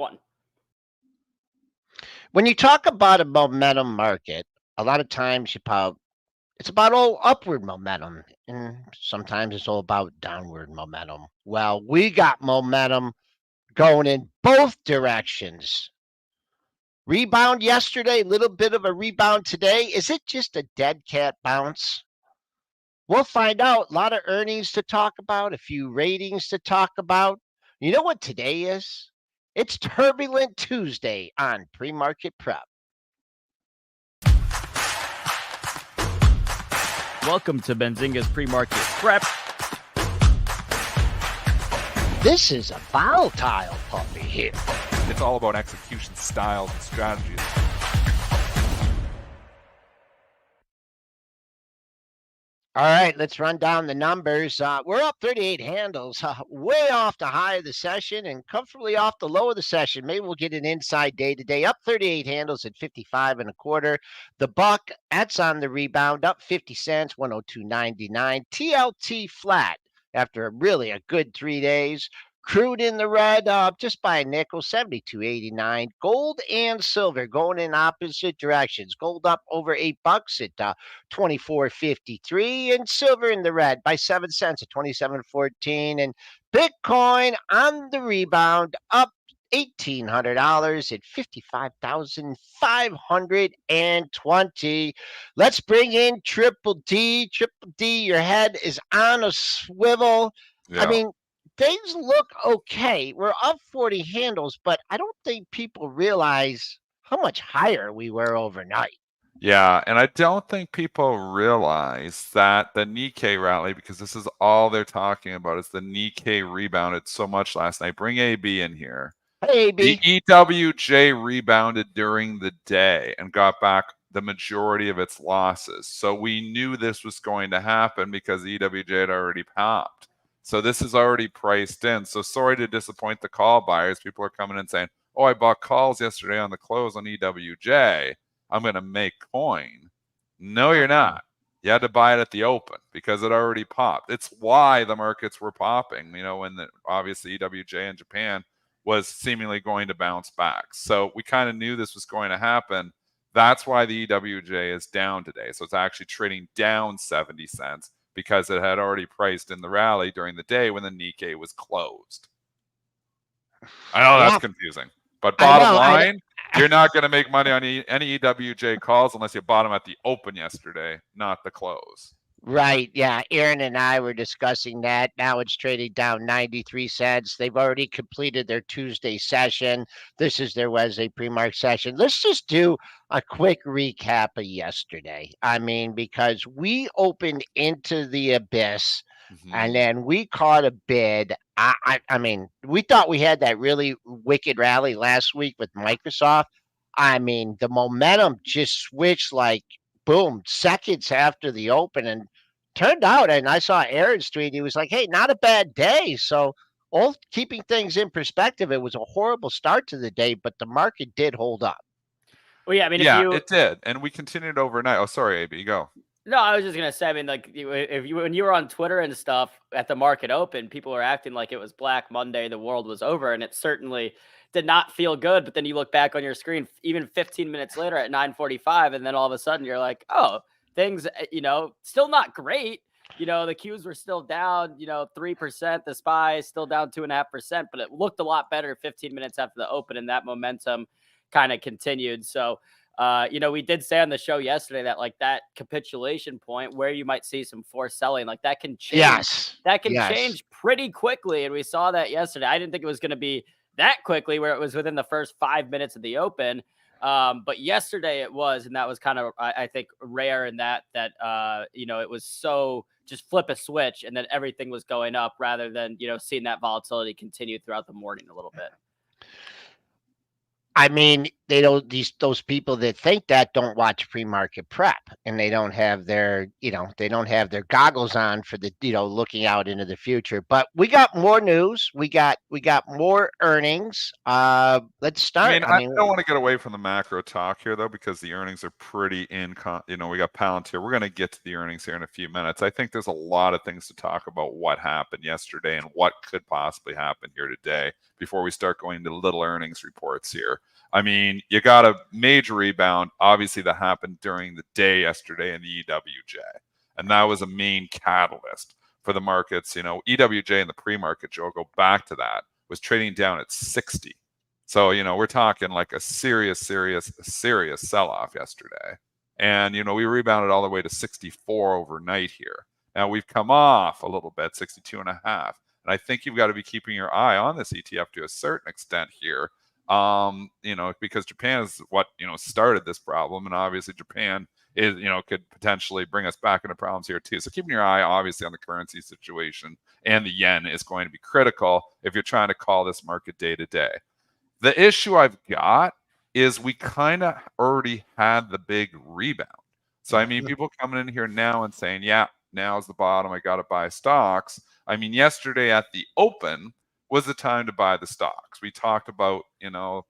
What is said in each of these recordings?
One. When you talk about a momentum market, a lot of times it's about all upward momentum, and sometimes it's all about downward momentum. Well, we got momentum going in both directions. Rebound yesterday, a little bit of a rebound today. Is it just a dead cat bounce? We'll find out. A lot of earnings to talk about, a few ratings to talk about. You know what today is? It's Turbulent Tuesday on PreMarket Prep. Welcome to Benzinga's PreMarket Prep. This is a volatile puppy here. It's all about execution styles and strategies. All right, let's run down the numbers. We're up 38 handles, way off the high of the session and comfortably off the low of the session. Maybe we'll get an inside day today. Up 38 handles at 55 and a quarter. The buck, that's on the rebound, up 50 cents, 102.99. TLT flat after a good 3 days. Crude in the red, just by a nickel, 72.89. Gold and silver going in opposite directions. Gold up over $8 at 24.53, and silver in the red by 7 cents at 27.14. And Bitcoin on the rebound, up $1,800 at 55,520. Let's bring in Triple D. Triple D, your head is on a swivel. Yeah. I mean, things look okay. We're up 40 handles, but I don't think people realize how much higher we were overnight. Yeah, and I don't think people realize that the Nikkei rally, because this is all they're talking about, is the Nikkei rebounded so much last night. Bring AB in here. Hey, AB. The EWJ rebounded during the day and got back the majority of its losses. So we knew this was going to happen because the EWJ had already popped. So this is already priced in. So sorry to disappoint the call buyers. People are coming in saying, oh, I bought calls yesterday on the close on EWJ. I'm going to make coin. No, you're not. You had to buy it at the open because it already popped. It's why the markets were popping, when obviously EWJ in Japan was seemingly going to bounce back. So we kind of knew this was going to happen. That's why the EWJ is down today. So it's actually trading down 70 cents. Because it had already priced in the rally during the day when the Nikkei was closed. I know that's confusing. But bottom line, you're not going to make money on any EWJ calls unless you bought them at the open yesterday, not the close. Right. Yeah. Aaron and I were discussing that. Now it's trading down 93 cents. They've already completed their Tuesday session. This is their Wednesday pre-market session. Let's just do a quick recap of yesterday. I mean, because we opened into the abyss and then we caught a bid. I mean, we thought we had that really wicked rally last week with Microsoft. I mean, the momentum just switched like boom, seconds after the open, and turned out, and I saw Aaron's tweet, he was like, hey, not a bad day. So all keeping things in perspective, it was a horrible start to the day, but the market did hold up. Well, yeah, I mean, it did, and we continued overnight. Oh, sorry, AB, go. No, I was just gonna say, I mean, like when you were on Twitter and stuff at the market open, people were acting like it was Black Monday, the world was over, and it certainly did not feel good. But then you look back on your screen, even 15 minutes later at 9:45, and then all of a sudden you're like, oh, things, still not great. The Qs were still down, 3%. The SPY still down 2.5%, but it looked a lot better 15 minutes after the open, and that momentum kind of continued. So. We did say on the show yesterday that like that capitulation point where you might see some forced selling, like that can change. Yes. That can change pretty quickly. And we saw that yesterday. I didn't think it was going to be that quickly where it was within the first 5 minutes of the open. But yesterday it was, and that was kind of, I think, rare in that it was so just flip a switch and then everything was going up rather than, seeing that volatility continue throughout the morning a little bit. I mean, those people that think that don't watch pre-market prep, and they don't have their goggles on for the looking out into the future. But we got more news. We got more earnings. Let's start. I don't want to get away from the macro talk here though, because the earnings are pretty we got Palantir. We're going to get to the earnings here in a few minutes. I think there's a lot of things to talk about what happened yesterday and what could possibly happen here today before we start going to little earnings reports here. You got a major rebound, obviously, that happened during the day yesterday in the EWJ. And that was a main catalyst for the markets. EWJ and the pre-market, Joe, go back to that, was trading down at 60. So, we're talking like a serious sell-off yesterday. And, we rebounded all the way to 64 overnight here. Now, we've come off a little bit, 62.5. And I think you've got to be keeping your eye on this ETF to a certain extent here. Because Japan is what, started this problem. And obviously Japan is, could potentially bring us back into problems here too. So keeping your eye, obviously, on the currency situation and the yen is going to be critical if you're trying to call this market day to day. The issue I've got is we kind of already had the big rebound. So, people coming in here now and saying, yeah, now's the bottom. I got to buy stocks. Yesterday at the open was the time to buy the stocks. We talked about,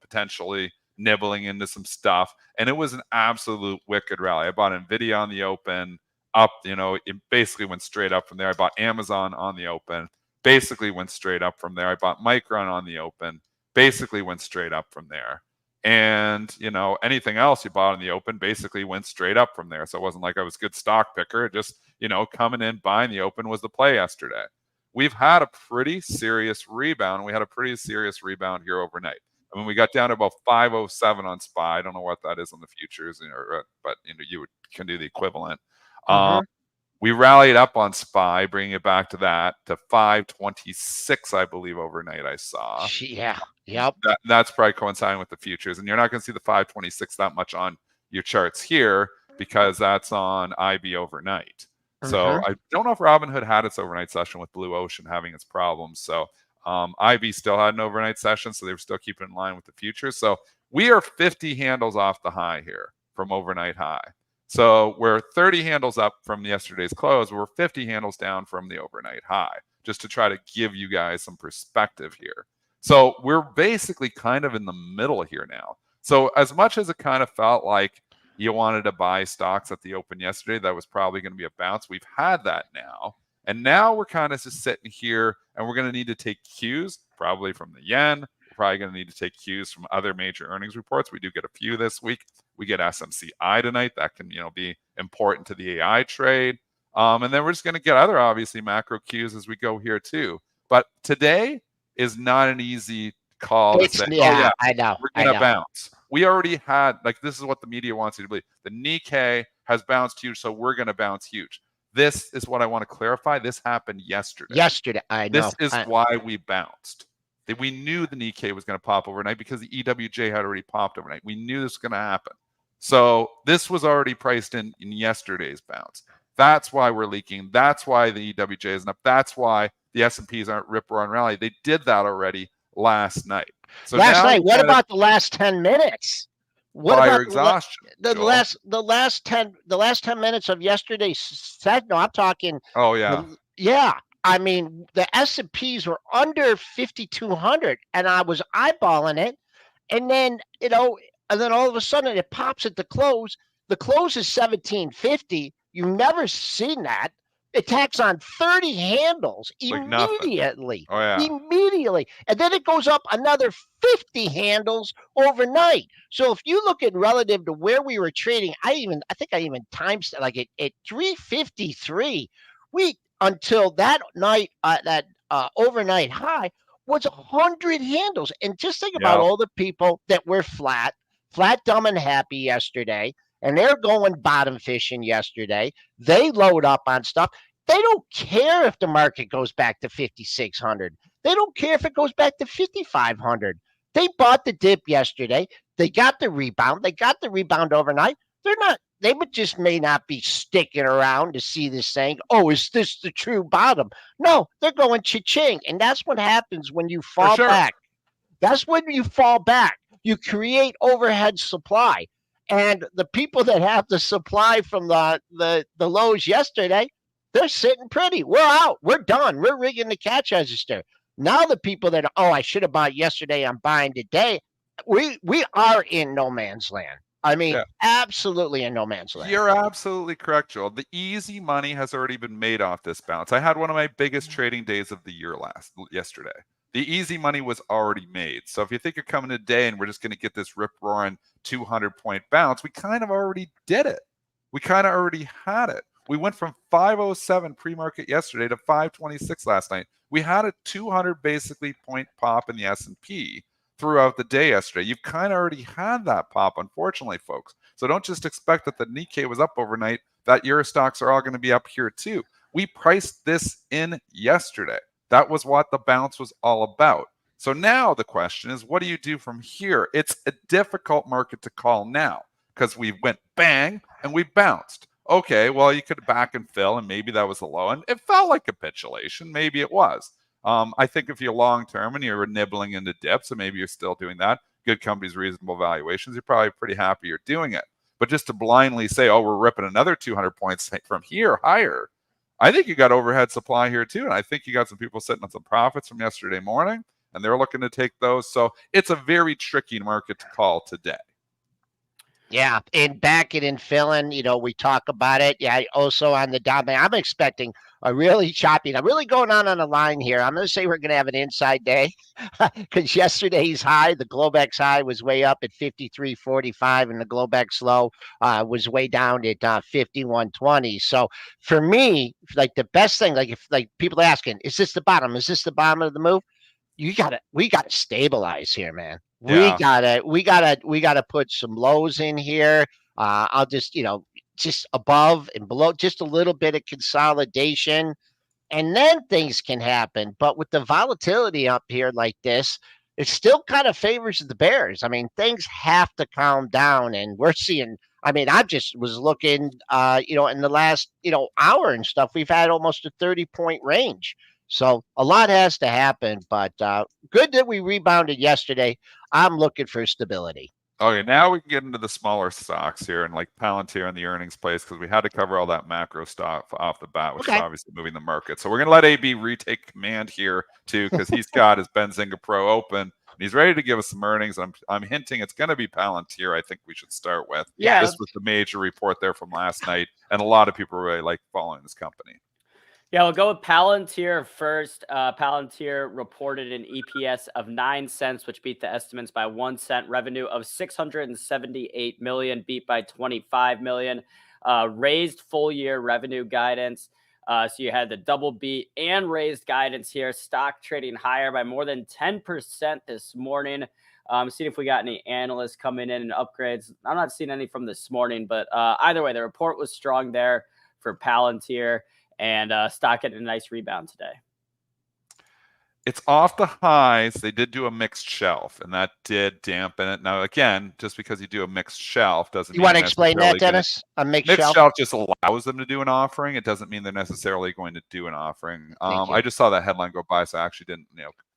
potentially nibbling into some stuff, and it was an absolute wicked rally. I bought NVIDIA on the open, up, it basically went straight up from there. I bought Amazon on the open, basically went straight up from there. I bought Micron on the open, basically went straight up from there. And, anything else you bought in the open basically went straight up from there. So it wasn't like I was a good stock picker. It just, coming in, buying the open was the play yesterday. We've had a pretty serious rebound. We had a pretty serious rebound here overnight. We got down to about 507 on SPY. I don't know what that is on the futures, but you can do the equivalent. We rallied up on SPY, bringing it back to 526, I believe, overnight. I saw. Yeah. Yep. That's probably coinciding with the futures, and you're not going to see the 526 that much on your charts here because that's on IB overnight. So I don't know if Robinhood had its overnight session with Blue Ocean having its problems. So IB still had an overnight session, so they were still keeping in line with the futures. So we are 50 handles off the high here from overnight high. So we're 30 handles up from yesterday's close. We're 50 handles down from the overnight high, just to try to give you guys some perspective here. So we're basically kind of in the middle here now. So as much as it kind of felt like you wanted to buy stocks at the open yesterday, that was probably going to be a bounce. We've had that now. And now we're kind of just sitting here, and we're going to need to take cues, probably from the yen. We're probably going to need to take cues from other major earnings reports. We do get a few this week. We get SMCI tonight. That can, be important to the AI trade. And then we're just going to get other, obviously, macro cues as we go here too. But today is not an easy call to say, I know. We're going to bounce. We already had, this is what the media wants you to believe. The Nikkei has bounced huge, so we're going to bounce huge. This is what I want to clarify. This happened yesterday. I know. This is why we bounced. We knew the Nikkei was going to pop overnight because the EWJ had already popped overnight. We knew this was going to happen. So this was already priced in yesterday's bounce. That's why we're leaking. That's why the EWJ isn't up. That's why the S&Ps aren't rip roaring rally. They did that already last night. So last night, what about the last 10 minutes? What fire about exhaustion? The last 10 minutes of yesterday's set? No, I'm talking. Oh yeah. Yeah. The S&Ps were under 5,200, and I was eyeballing it, and then all of a sudden it pops at the close. The close is 1750. You've never seen that. It tacks on 30 handles immediately. Oh, yeah. Immediately. And then it goes up another 50 handles overnight. So if you look at relative to where we were trading, I think I even times like at 353, until that night, that overnight high was 100 handles. And just think about all the people that were flat, dumb, and happy yesterday. And they're going bottom fishing yesterday. They load up on stuff. They don't care if the market goes back to 5,600. They don't care if it goes back to 5,500. They bought the dip yesterday. They got the rebound. They got the rebound overnight. They just may not be sticking around to see this thing. Oh, is this the true bottom? No, they're going cha-ching. And that's what happens when you fall back. That's when you fall back. you create overhead supply. And the people that have the supply from the lows yesterday, they're sitting pretty. We're out. We're done. We're rigging the cash register. Now the people that I should have bought yesterday, I'm buying today. We are in no man's land. I mean, Yeah. absolutely in no man's land. You're absolutely correct, Joel. The easy money has already been made off this bounce. I had one of my biggest trading days of the year yesterday. The easy money was already made. So if you think you're coming today and we're just going to get this rip-roaring 200-point bounce, we kind of already did it. We kind of already had it. We went from 507 pre-market yesterday to 526 last night. We had a 200 basically point pop in the S&P throughout the day yesterday. You've kind of already had that pop, unfortunately, folks. So don't just expect that the Nikkei was up overnight, that your stocks are all going to be up here too. We priced this in yesterday. That was what the bounce was all about. So now the question is, what do you do from here? It's a difficult market to call now because we went bang and we bounced. Okay, well, you could back and fill, and maybe that was the low, and it felt like capitulation. Maybe it was. I think if you're long-term and you're nibbling into dips, and maybe you're still doing that, good companies, reasonable valuations, you're probably pretty happy you're doing it. But just to blindly say, oh, we're ripping another 200 points from here higher, I think you got overhead supply here too. And I think you got some people sitting on some profits from yesterday morning, and they're looking to take those. So it's a very tricky market to call today. Yeah, and backing and filling, we talk about it. Yeah, also on the down, I'm expecting a really choppy. I'm really going on a line here. I'm going to say we're going to have an inside day because yesterday's high, the Globex high, was way up at 53.45, and the Globex low was way down at 51.20. So for me, like the best thing, like if like people are asking, is this the bottom? Is this the bottom of the move? We gotta stabilize here, man. Yeah. We gotta put some lows in here. I'll just, just above and below, just a little bit of consolidation, and then things can happen. But with the volatility up here like this, it still kind of favors the bears. I mean, things have to calm down, and we're seeing. I mean, I just was looking, in the last, hour and stuff, we've had almost a 30-point range. So a lot has to happen, but good that we rebounded yesterday. I'm looking for stability. Okay, now we can get into the smaller stocks here and like Palantir and the earnings place because we had to cover all that macro stuff off the bat, which is obviously moving the market. So we're going to let AB retake command here too because he's got his Benzinga Pro open and he's ready to give us some earnings. I'm hinting it's going to be Palantir. I think we should start with. Yeah, this was the major report there from last night, and a lot of people really like following this company. Yeah, we'll go with Palantir first. Palantir reported an EPS of 9 cents, which beat the estimates by 1 cent. Revenue of $678 million, beat by 25 million. Raised full-year revenue guidance. So you had the double beat and raised guidance here. Stock trading higher by more than 10% this morning. Seeing if we got any analysts coming in and upgrades. I'm not seeing any from this morning, but either way, the report was strong there for Palantir. And stock getting a nice rebound today. It's off the highs. They did do a mixed shelf, and that did dampen it. Now, again, just because you do a mixed shelf doesn't mean you want to explain that, Dennis? A mixed shelf just allows them to do an offering. It doesn't mean they're necessarily going to do an offering. I just saw that headline go by, so I actually didn't,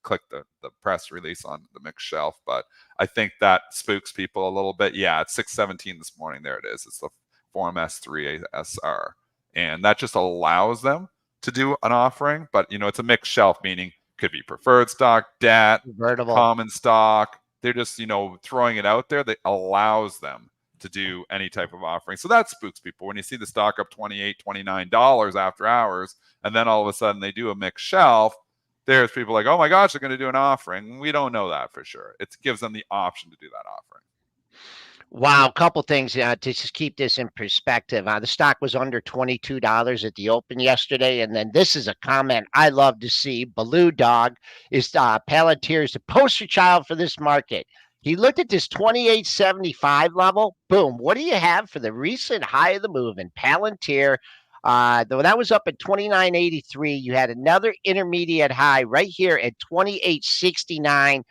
click the press release on the mixed shelf. But I think that spooks people a little bit. Yeah, it's 617 this morning. There it is. It's the Form S3 SR. And that just allows them to do an offering. But, it's a mixed shelf, meaning could be preferred stock, debt, convertible, common stock. They're just, throwing it out there that allows them to do any type of offering. So that spooks people. When you see the stock up $28, $29 after hours, and then all of a sudden they do a mixed shelf, there's people like, oh my gosh, they're going to do an offering. We don't know that for sure. It gives them the option to do that offering. Wow, a couple things to just keep this in perspective. The stock was under $22 at the open yesterday, and then this is a comment I love to see. Baloo Dog is Palantir is the poster child for this market. He looked at this 28.75 level. Boom. What do you have for the recent high of the move in Palantir? Though that was up at 29.83. You had another intermediate high right here at 28.69.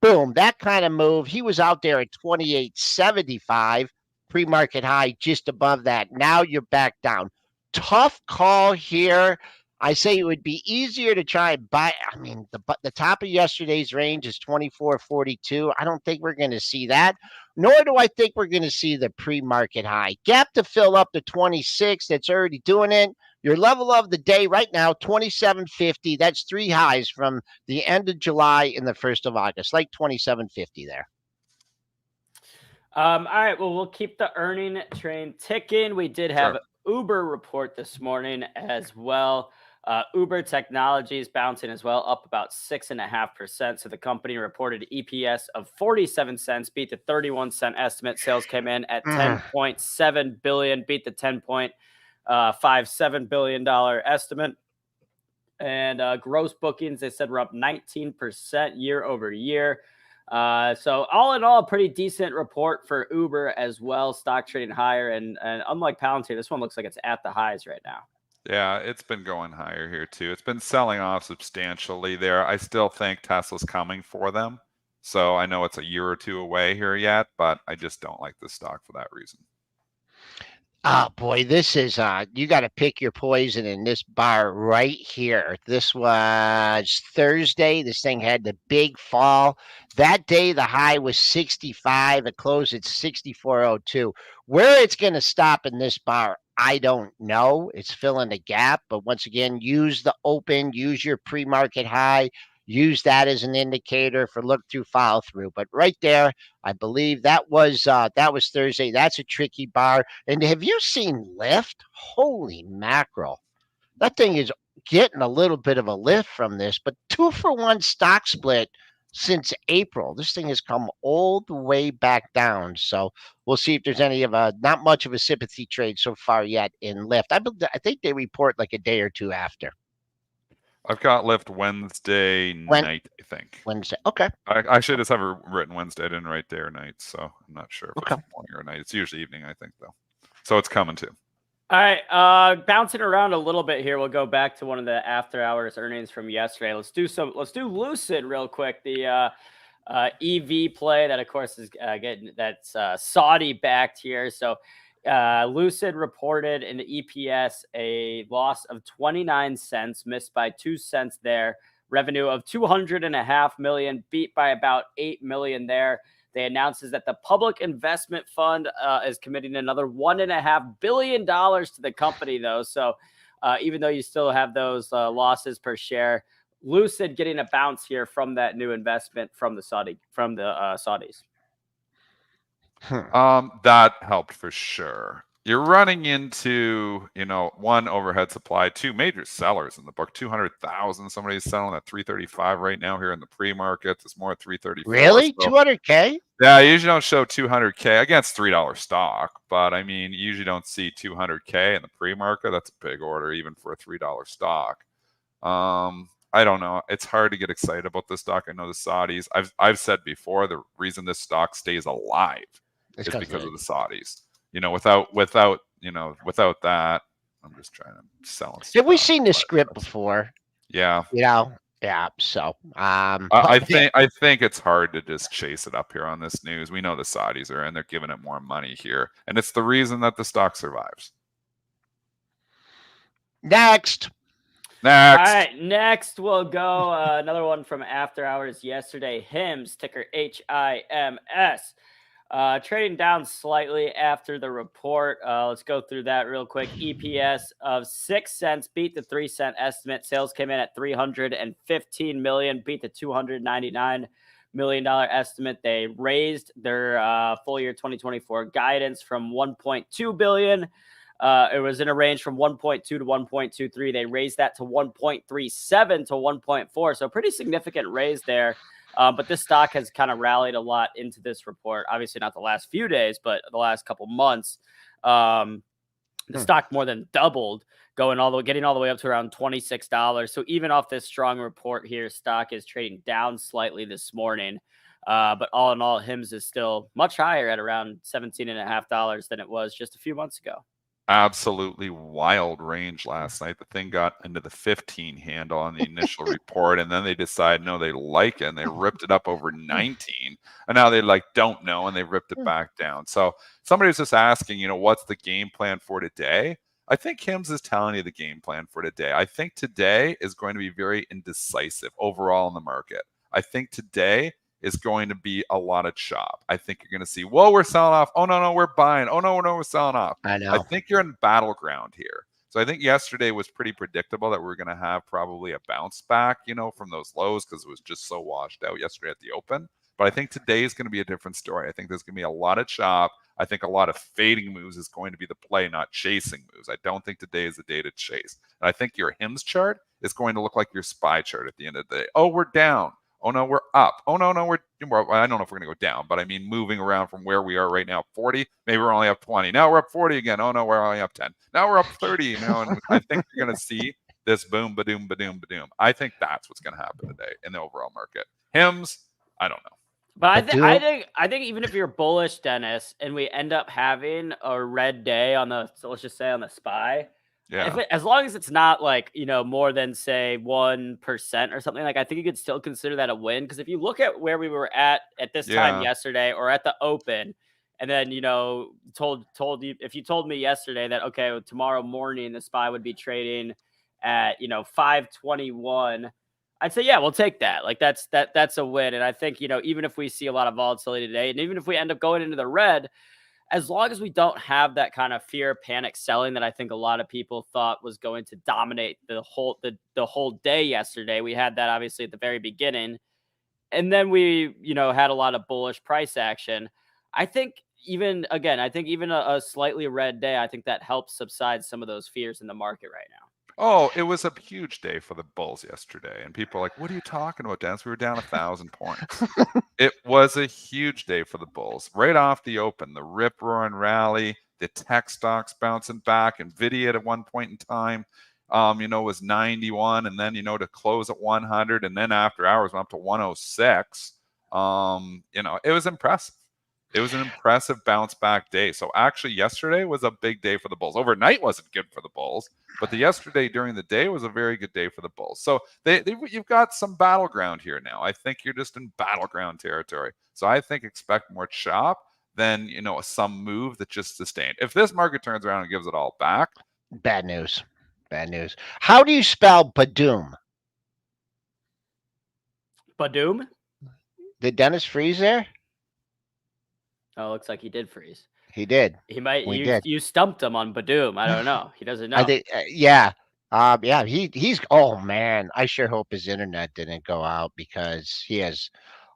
Boom, that kind of move. He was out there at 28.75, pre-market high just above that. Now you're back down. Tough call here. I say it would be easier to try and buy. I mean, the top of yesterday's range is 24.42. I don't think we're going to see that, nor do I think we're going to see the pre-market high. Gap to fill up to 26. That's already doing it. Your level of the day right now, 27.50. That's 3 highs from the end of July and the 1st of August, like 27.50 there. All right. Well, we'll keep the earning train ticking. We did have Uber report this morning as well. Uber Technologies bouncing as well, up about 6.5%. So the company reported EPS of 47 cents, beat the 31-cent estimate. Sales came in at 10.7 billion, beat the 10.57 billion dollar estimate. And gross bookings, they said, were up 19% year over year. So all in all, pretty decent report for Uber as well. Stock trading higher, and unlike Palantir, this one looks like it's at the highs right now. Yeah, it's been going higher here too. It's been selling off substantially there. I still think Tesla's coming for them. So I know it's a year or two away here yet, but I just don't like this stock for that reason. Oh boy, this is you got to pick your poison in this bar right here. This was Thursday. This thing had the big fall. That day the high was 65. It closed at 64.02. Where it's going to stop in this bar, I don't know. It's filling a gap, but once again, use the open, use your pre-market high. Use that as an indicator for look through, follow through. But right there, I believe that was Thursday. That's a tricky bar. And have you seen lift? Holy mackerel! That thing is getting a little bit of a lift from this. But 2-for-1 stock split since April. This thing has come all the way back down. So we'll see if there's any of not much of a sympathy trade so far yet in lift. I think they report like a day or two after. I've got lift Wednesday night, I think. Wednesday. Okay. I should just have it written Wednesday. I didn't write day or night, so I'm not sure if it's morning or night. It's usually evening, I think, though. So it's coming too. All right. Bouncing around a little bit here. We'll go back to one of the after hours earnings from yesterday. Let's do Lucid real quick. The EV play that, of course, is that's Saudi backed here. So Lucid reported in the EPS a loss of 29 cents, missed by 2 cents there. Revenue of $200.5 million, beat by about $8 million there. They announced that the Public Investment Fund is committing another $1.5 billion to the company, though. So even though you still have those losses per share, Lucid getting a bounce here from that new investment from the Saudis. That helped for sure. You're running into, one, overhead supply, two major sellers in the book, 200,000. Somebody's selling at 335 right now here in the pre-market. It's more at 334. Really? So, 200K? Yeah, I usually don't show 200K against $3 stock, but I mean, you usually don't see 200K in the pre-market. That's a big order, even for a $3 stock. I don't know. It's hard to get excited about this stock. I know the Saudis. I've said before, the reason this stock stays alive is because of the Saudis. Without that, I'm just trying to sell. Have we seen this script before? Yeah. Yeah. So I think it's hard to just chase it up here on this news. We know the Saudis are in, they're giving it more money here, and it's the reason that the stock survives. Next. All right, next we'll go another one from after hours yesterday. HIMS, ticker HIMS. Trading down slightly after the report. Let's go through that real quick. EPS of 6 cents, beat the 3 cent estimate. Sales came in at $315 million, beat the $299 million estimate. They raised their full year 2024 guidance from $1.2 billion. It was in a range from 1.2 to 1.23. They raised that to 1.37 to 1.4. So pretty significant raise there. But this stock has kind of rallied a lot into this report. Obviously not the last few days, but the last couple months. The stock more than doubled, getting all the way up to around $26. So even off this strong report here, stock is trading down slightly this morning. But all in all, HIMS is still much higher at around $17.50 than it was just a few months ago. Absolutely wild range last night. The thing got into the 15 handle on the initial report, and then they decided no, they like it, and they ripped it up over 19, and now they don't know, and they ripped it back down. So somebody was just asking, what's the game plan for today? I think Hims is telling you the game plan for today. I think today is going to be very indecisive overall in the market. I think today is going to be a lot of chop. I think you're going to see, whoa, we're selling off. Oh, no, we're buying. Oh, no, we're selling off. I know. I think you're in battleground here. So I think yesterday was pretty predictable that we're going to have probably a bounce back, from those lows because it was just so washed out yesterday at the open. But I think today is going to be a different story. I think there's going to be a lot of chop. I think a lot of fading moves is going to be the play, not chasing moves. I don't think today is the day to chase. And I think your Hims chart is going to look like your SPY chart at the end of the day. Oh, we're down. Oh, no, we're up. Oh, no, we're I don't know if we're going to go down, but I mean, moving around from where we are right now, 40, maybe we're only up 20. Now we're up 40 again. Oh, no, we're only up 10. Now we're up 30, and I think you're going to see this boom, ba-doom, ba-doom, ba-doom. I think that's what's going to happen today in the overall market. Hims, I don't know. But I think even if you're bullish, Dennis, and we end up having a red day on let's just say on the SPY, as long as it's not like, more than say 1% or something, like I think you could still consider that a win. Because if you look at where we were at this time yesterday or at the open, and then told you, if you told me yesterday that okay, well, tomorrow morning the SPY would be trading at 521. I'd say, yeah, we'll take that. Like that's a win. And I think, even if we see a lot of volatility today, and even if we end up going into the red, as long as we don't have that kind of fear, panic selling that I think a lot of people thought was going to dominate the whole day yesterday. We had that obviously at the very beginning. And then we, had a lot of bullish price action. I think even a slightly red day, I think that helps subside some of those fears in the market right now. Oh, it was a huge day for the Bulls yesterday. And people are like, what are you talking about, Dennis? We were down 1,000 points. It was a huge day for the Bulls. Right off the open, the rip-roaring rally, the tech stocks bouncing back. NVIDIA at one point in time, was 91. And then, to close at 100. And then after hours went up to 106. It was impressive. It was an impressive bounce back day. So actually yesterday was a big day for the Bulls. Overnight wasn't good for the Bulls, but the yesterday during the day was a very good day for the Bulls. So you've got some battleground here now. I think you're just in battleground territory. So I think expect more chop than, some move that just sustained. If this market turns around and gives it all back. Bad news. Bad news. How do you spell Badoom? Badoom? Did Dennis freeze there? Oh, looks like he did freeze. He did. He might. You stumped him on Badoom. I don't know. He doesn't know. I think. Yeah. He's. Oh man, I sure hope his internet didn't go out because he has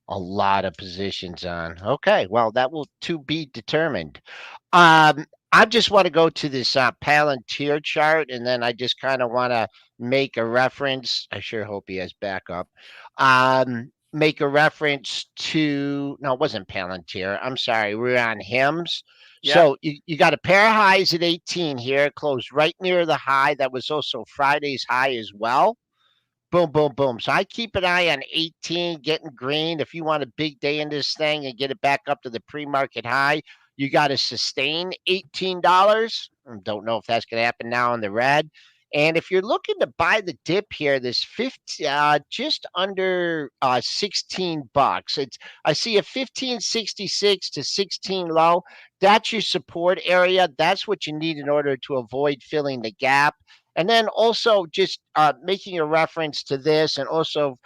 a lot of positions on. Okay, well that will to be determined. I just want to go to this Palantir chart, and then I just kind of want to make a reference. I sure hope he has backup. Make a reference to, no, it wasn't Palantir. I'm sorry. We're on Hims. Yeah. So you got a pair of highs at 18 here. It closed right near the high. That was also Friday's high as well. Boom, boom, boom. So I keep an eye on 18 getting green. If you want a big day in this thing and get it back up to the pre-market high, you got to sustain $18. Don't know if that's going to happen now in the red. And if you're looking to buy the dip here, this just under $16. I see a 15.66 to 16 low. That's your support area. That's what you need in order to avoid filling the gap. And then also just making a reference to this, and also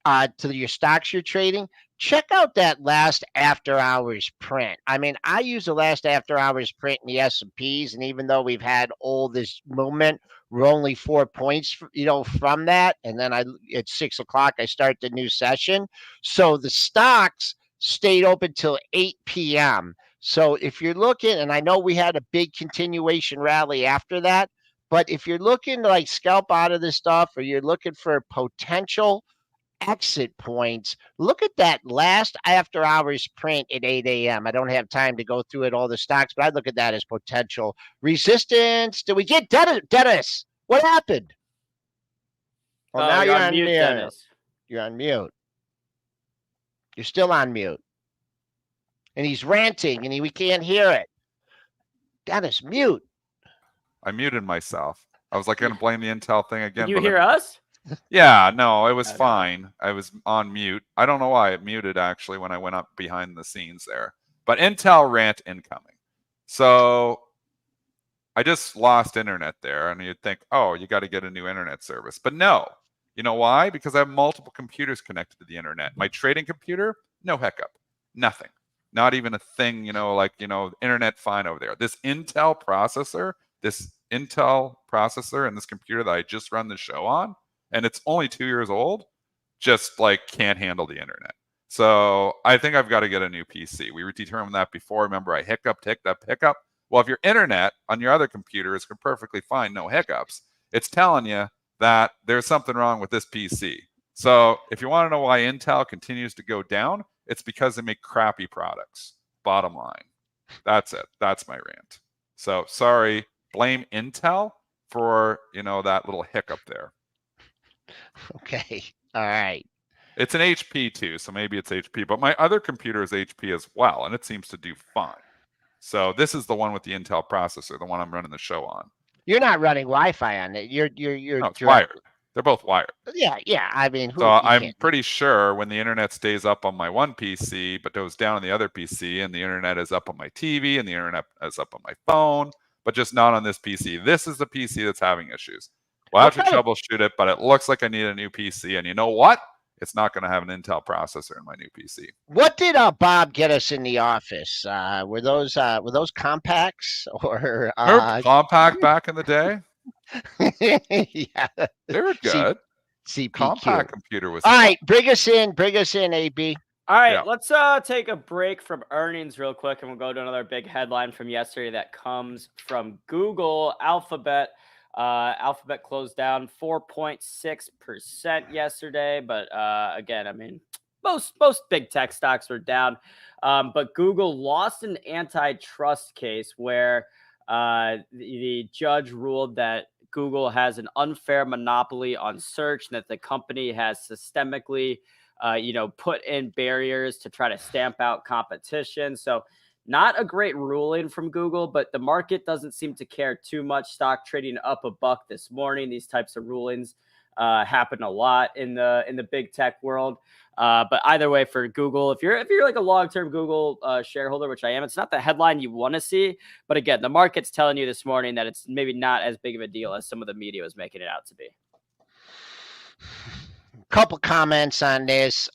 to your stocks you're trading. Check out that last after hours print. I mean, I use the last after hours print in the S&Ps, and even though we've had all this movement, we're only 4 points, from that. And then at 6 o'clock, I start the new session. So the stocks stayed open till 8 p.m. So if you're looking, and I know we had a big continuation rally after that, but if you're looking to like scalp out of this stuff, or you're looking for potential exit points, look at that last after hours print at 8 a.m. I don't have time to go through it, all the stocks, but I look at that as potential resistance. Did we get Dennis? What happened? Well, now you're on mute, Dennis. You're on mute. You're still on mute. And he's ranting, and we can't hear it. Dennis, mute. I muted myself. I was like going to blame the Intel thing again. Did you hear us? Yeah, no, it was fine. I was on mute. I don't know why it muted actually when I went up behind the scenes there. But Intel rant incoming. So I just lost internet there. And you'd think, oh, you got to get a new internet service. But no. You know why? Because I have multiple computers connected to the internet. My trading computer, no hiccup. Nothing. Not even a thing, internet fine over there. This Intel processor and this computer that I just run the show on, and it's only 2 years old, just like can't handle the internet. So I think I've got to get a new PC. We determined that before. Remember, I hiccuped. Well, if your internet on your other computer is perfectly fine, no hiccups, it's telling you that there's something wrong with this PC. So if you want to know why Intel continues to go down, it's because they make crappy products. Bottom line. That's it. That's my rant. So sorry, blame Intel for, that little hiccup there. Okay. All right. It's an HP too, so maybe it's HP, but my other computer is HP as well, and it seems to do fine. So this is the one with the Intel processor, the one I'm running the show on. You're not running Wi-Fi on it. You're No, it's wired. They're both wired. Yeah. I mean, so I'm pretty sure when the internet stays up on my one PC, but goes down on the other PC, and the internet is up on my TV, and the internet is up on my phone, but just not on this PC. This is the PC that's having issues. We'll have to troubleshoot it, but it looks like I need a new PC. And you know what? It's not going to have an Intel processor in my new PC. What did Bob get us in the office? Were those compacts or compact back in the day? Yeah, they were good. CPQ. Compact computer was all fun. Right. Bring us in, AB. All right, let's take a break from earnings real quick, and we'll go to another big headline from yesterday that comes from Google. Alphabet closed down 4.6% yesterday, but again, I mean, most big tech stocks were down, but Google lost an antitrust case where the judge ruled that Google has an unfair monopoly on search, and that the company has systemically put in barriers to try to stamp out competition. So not a great ruling from Google, but the market doesn't seem to care too much. Stock trading up $1 this morning. These types of rulings happen a lot in the big tech world. But either way, for Google, if you're like a long-term Google shareholder, which I am, it's not the headline you want to see. But again, the market's telling you this morning that it's maybe not as big of a deal as some of the media was making it out to be. Couple comments on this.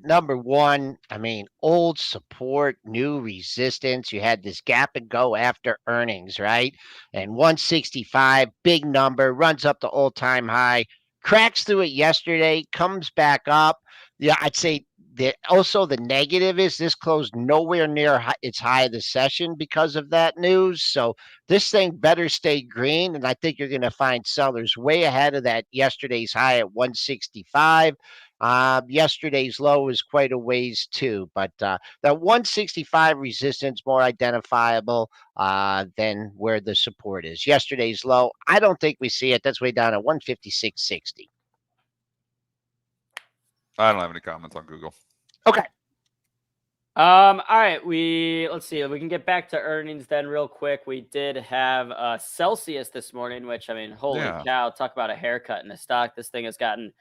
Number one, I mean, old support, new resistance. You had this gap and go after earnings, right? And 165, big number, runs up to all-time high, cracks through it yesterday, comes back up. Yeah, I'd say also the negative is this closed nowhere near its high of the session because of that news. So this thing better stay green, and I think you're going to find sellers way ahead of that yesterday's high at 165. Yesterday's low is quite a ways too, but that 165 resistance more identifiable than where the support is. Yesterday's low, I don't think we see it. That's way down at 156.60. I don't have any comments on Google. Okay. All right. Let's see. We can get back to earnings then real quick. We did have Celsius this morning, which, I mean, holy cow, talk about a haircut in the stock. This thing has gotten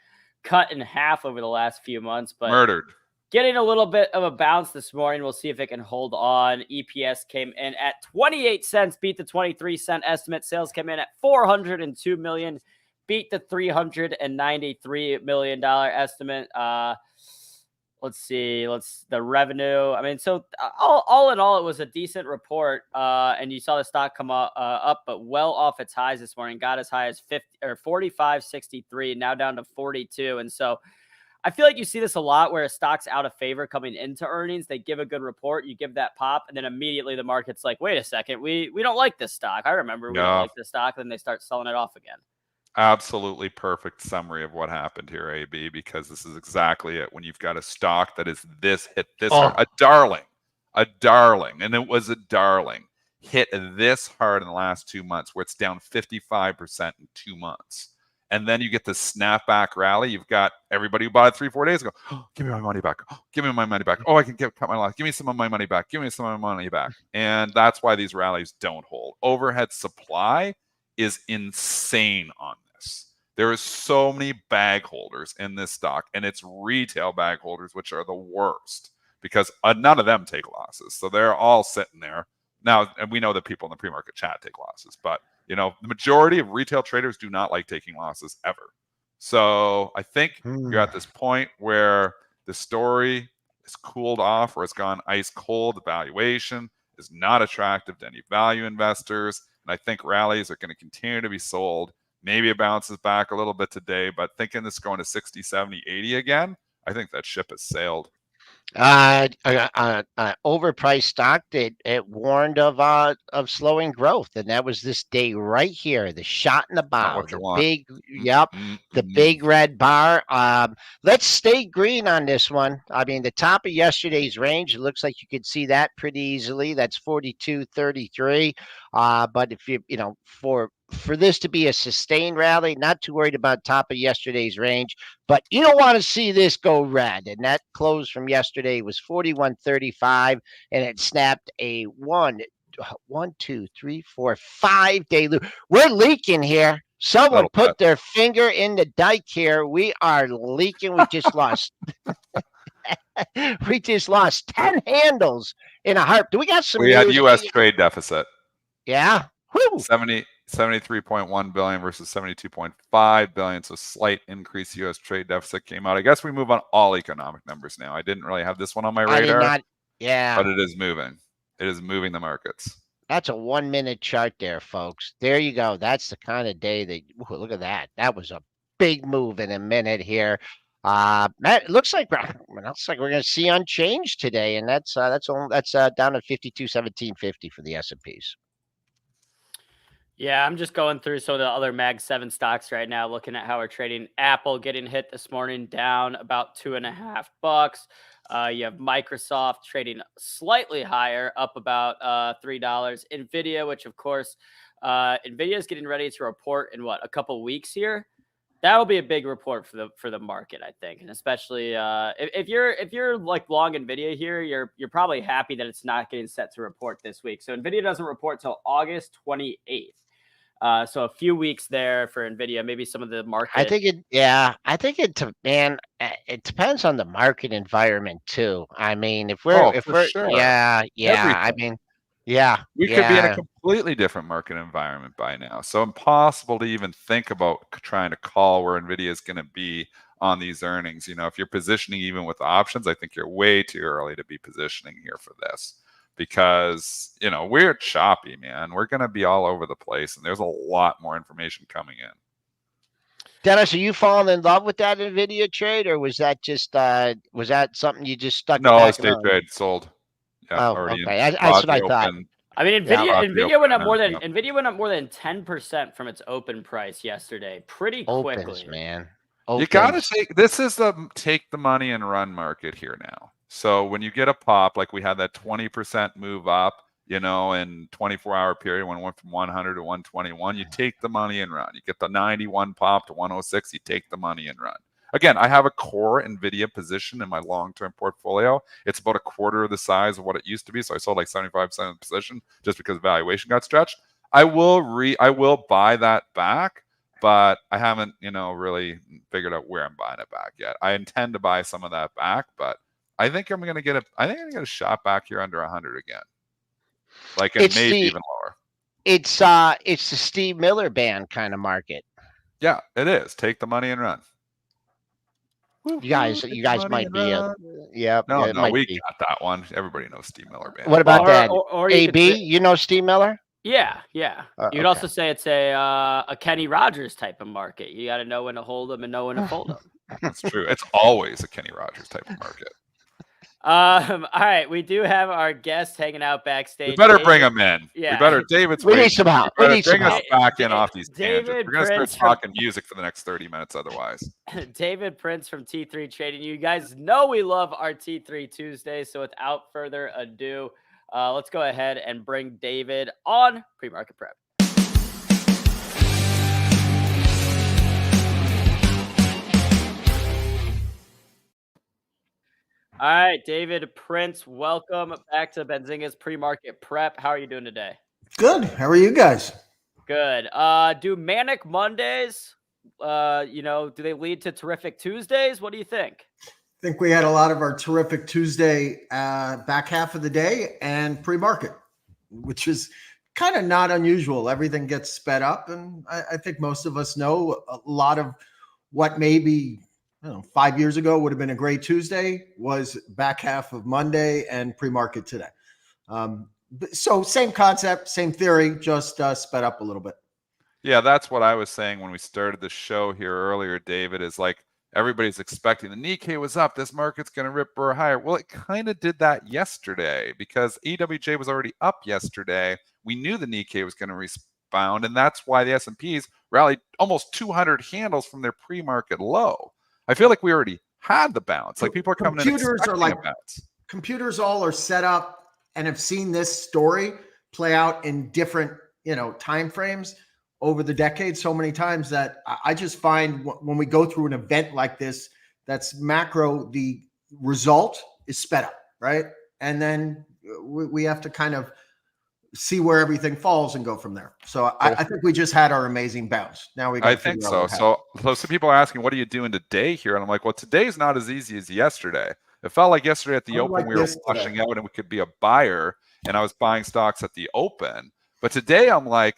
cut in half over the last few months, but murdered. Getting a little bit of a bounce this morning. We'll see if it can hold on. EPS came in at 28 cents, beat the 23-cent estimate. Sales came in at $402 million. Beat the $393 million estimate. Let's see. The revenue. I mean, so all in all, it was a decent report. And you saw the stock come up, but well off its highs this morning. Got as high as 45.63, now down to 42. And so I feel like you see this a lot where a stock's out of favor coming into earnings. They give a good report, you give that pop, and then immediately the market's like, wait a second, we don't like this stock. I remember we don't like this stock. And then they start selling it off again. Absolutely perfect summary of what happened here, AB, because this is exactly it. When you've got a stock that is hard, a darling, and it was a darling, hit this hard in the last 2 months, where it's down 55% in 2 months. And then you get the snapback rally. You've got everybody who bought it 3-4 days ago. Oh, give me my money back. Oh, give me my money back. Oh, I can cut my loss. Give me some of my money back. Give me some of my money back. And that's why these rallies don't hold. Overhead supply is insane on this. There is so many bag holders in this stock, and it's retail bag holders, which are the worst because none of them take losses. So they're all sitting there Now, and we know that people in the pre-market chat take losses, but you know, the majority of retail traders do not like taking losses ever. So I think you're at this point where the story is cooled off, or it's gone ice cold. The valuation is not attractive to any value investors. And I think rallies are going to continue to be sold. Maybe it bounces back a little bit today, but thinking this going to 60, 70, 80 again, I think that ship has sailed. Overpriced stock that it warned of slowing growth, and that was this day right here, the shot in the bow, the big, the big red bar. Let's stay green on this one. I mean, the top of yesterday's range, it looks like you could see that pretty easily. That's 42.33. But if you know, for this to be a sustained rally, not too worried about top of yesterday's range, but you don't want to see this go red. And that close from yesterday was 41.35, and it snapped a 5 day loop. We're leaking here. Someone put their finger in the dike here. We are leaking. We just lost. We just lost 10 handles in a heart. Do we got some? We had U.S. trade deficit. Yeah. Woo. 73.1 billion versus 72.5 billion. So slight increase U.S. trade deficit came out. I guess we move on all economic numbers now. I didn't really have this one on my radar. But it is moving. It is moving the markets. That's a 1 minute chart there, folks. There you go. That's the kind of day that, look at that. That was a big move in a minute here. Matt, it looks like we're going to see unchanged today, and that's down to 52.1750 for the S&Ps. Yeah, I'm just going through some of the other Mag 7 stocks right now, looking at how we're trading. Apple getting hit this morning, down about $2.50. You have Microsoft trading slightly higher, up about $3. NVIDIA, which of course, NVIDIA is getting ready to report in a couple weeks here. That will be a big report for the market, I think, and especially if you're like long NVIDIA here, you're probably happy that it's not getting set to report this week. So NVIDIA doesn't report till August 28th. So a few weeks there for NVIDIA, maybe some of the market. I think it depends on the market environment too. I mean, if we're sure. I mean, we could be in a completely different market environment by now. So impossible to even think about trying to call where NVIDIA is going to be on these earnings. You know, if you're positioning even with options, I think you're way too early to be positioning here for this. Because, you know, we're choppy, man. We're going to be all over the place, and there's a lot more information coming in. Dennis, are you falling in love with that NVIDIA trade, or was that just something you just stuck? No, it's day trade sold. Yeah, okay. That's what I thought. I mean, NVIDIA went up more than 10% from its open price yesterday, pretty quickly, man. You got to take the money and run market here now. So when you get a pop, like we had that 20% move up, you know, in 24-hour period when it went from 100 to 121, you take the money and run. You get the 91 pop to 106, you take the money and run. Again, I have a core NVIDIA position in my long-term portfolio. It's about a quarter of the size of what it used to be. So I sold like 75% of the position just because valuation got stretched. I will buy that back, but I haven't, you know, really figured out where I'm buying it back yet. I intend to buy some of that back, but I think I'm going to get a shot back here under 100 again. Like, and maybe even lower. It's the Steve Miller band kind of market. Yeah, it is. Take the money and run. You guys might be No, we got that one. Everybody knows Steve Miller band. What about that? Or AB, you know Steve Miller? Yeah. You'd also say it's a Kenny Rogers type of market. You got to know when to hold them and know when to fold them. That's true. It's always a Kenny Rogers type of market. All right, we do have our guest hanging out backstage. We better bring him in. Yeah. David's we need some help. Bring us back in off these tangents. We're going to start talking music for the next 30 minutes otherwise. David Prince from T3 Trading. You guys know we love our T3 Tuesday, so without further ado, let's go ahead and bring David on PreMarket Prep. All right, David Prince, welcome back to Benzinga's Pre-Market Prep. How are you doing today? Good. How are you guys? Good. Do manic Mondays, do they lead to terrific Tuesdays? What do you think? I think we had a lot of our terrific Tuesday back half of the day and pre-market. which is kind of not unusual. Everything gets sped up. And I think most of us know a lot of what maybe 5 years ago would have been a great Tuesday was back half of Monday and pre-market today. So same concept, same theory, just sped up a little bit. Yeah, that's what I was saying when we started the show here earlier, David, is like everybody's expecting the Nikkei was up. This market's going to rip or higher. Well, it kind of did that yesterday because EWJ was already up yesterday. We knew the Nikkei was going to rebound, and that's why the S&Ps rallied almost 200 handles from their pre-market low. I feel like we already had the bounce. Like people are coming in expecting a bounce. Computers all are set up and have seen this story play out in different, time frames over the decades so many times that I just find when we go through an event like this, that's macro, the result is sped up, right? And then we have to kind of see where everything falls and go from there. So I think we just had our amazing bounce. Now we got I think so. So some people are asking, what are you doing today here? And I'm like, well, today's not as easy as yesterday. It felt like yesterday at the open, we were washing out and we could be a buyer and I was buying stocks at the open. But today I'm like,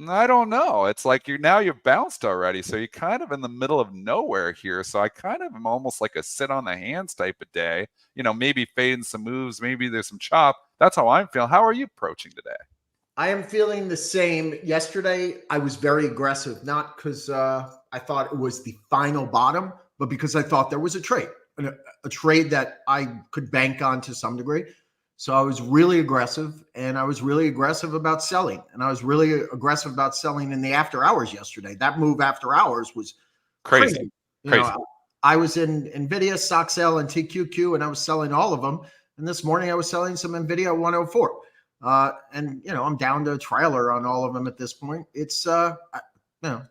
I don't know. It's like you've bounced already. So you're kind of in the middle of nowhere here. So I kind of am almost like a sit on the hands type of day, maybe fading some moves. Maybe there's some chop. That's how I'm feeling. How are you approaching today? I am feeling the same. Yesterday, I was very aggressive, not because I thought it was the final bottom, but because I thought there was a trade that I could bank on to some degree. So I was really aggressive, and I was really aggressive about selling. And I was really aggressive about selling in the after hours yesterday. That move after hours was crazy. I was in NVIDIA, SockSell, and TQQ, and I was selling all of them. And this morning I was selling some NVIDIA at 104. And I'm down to a trailer on all of them at this point. It's I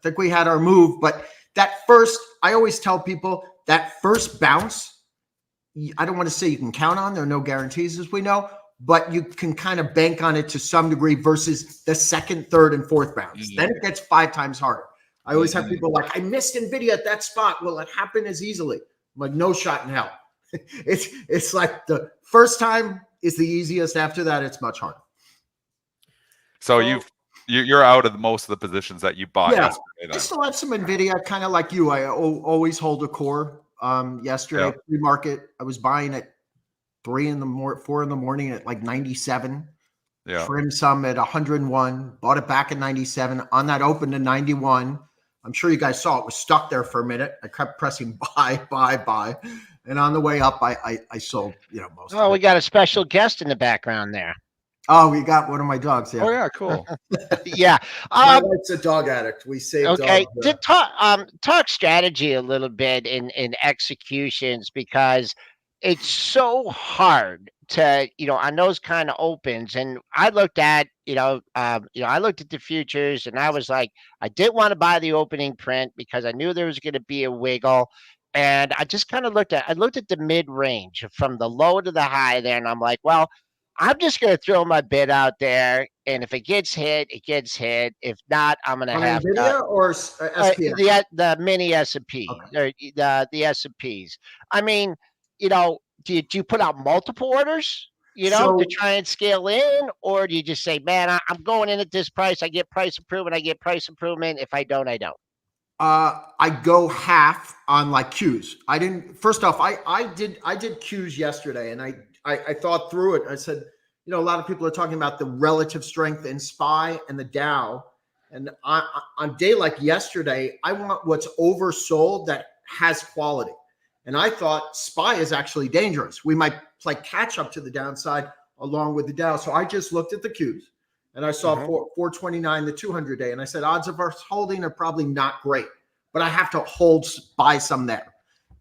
think we had our move, but I always tell people that first bounce, I don't want to say you can count on. There are no guarantees, as we know, but you can kind of bank on it to some degree versus the second, third, and fourth bounce. Then it gets 5 times harder. I always have people like, I missed NVIDIA at that spot. Will it happen as easily? I'm like, no shot in hell. It's like the first time is the easiest. After that, it's much harder. So you're out of most of the positions that you bought yesterday. Then. I still have some NVIDIA, kind of like you. I always hold a core. Yesterday, pre-market, I was buying at 4 in the morning at like 97. Yeah. Trimmed some at 101. Bought it back at 97. On that open to 91. I'm sure you guys saw it was stuck there for a minute. I kept pressing buy. And on the way up, I sold, most of it. We got a special guest in the background there. Oh, we got one of my dogs. Yeah. Oh, yeah, cool. Yeah. My wife's a dog addict. We saved okay. dogs. Talk strategy a little bit in executions, because it's so hard to, on those kind of opens. And I looked at, I looked at the futures and I was like, I didn't want to buy the opening print because I knew there was going to be a wiggle. And I just kind of looked at the mid range from the low to the high there. And I'm like, well, I'm just going to throw my bid out there. And if it gets hit, it gets hit. If not, I'm going to have NVIDIA or SPX? The mini S&P, or the S&Ps. I mean, do you put out multiple orders, to try and scale in, or do you just say, man, I'm going in at this price. I get price improvement. If I don't, I don't. I go half on like Qs. I didn't. First off, I did Qs yesterday, and I thought through it. I said, a lot of people are talking about the relative strength in SPY and the Dow, and on a day like yesterday, I want what's oversold that has quality. And I thought SPY is actually dangerous. We might play catch up to the downside along with the Dow. So I just looked at the Qs. And I saw 429, the 200-day. And I said, odds of us holding are probably not great, but I have to buy some there.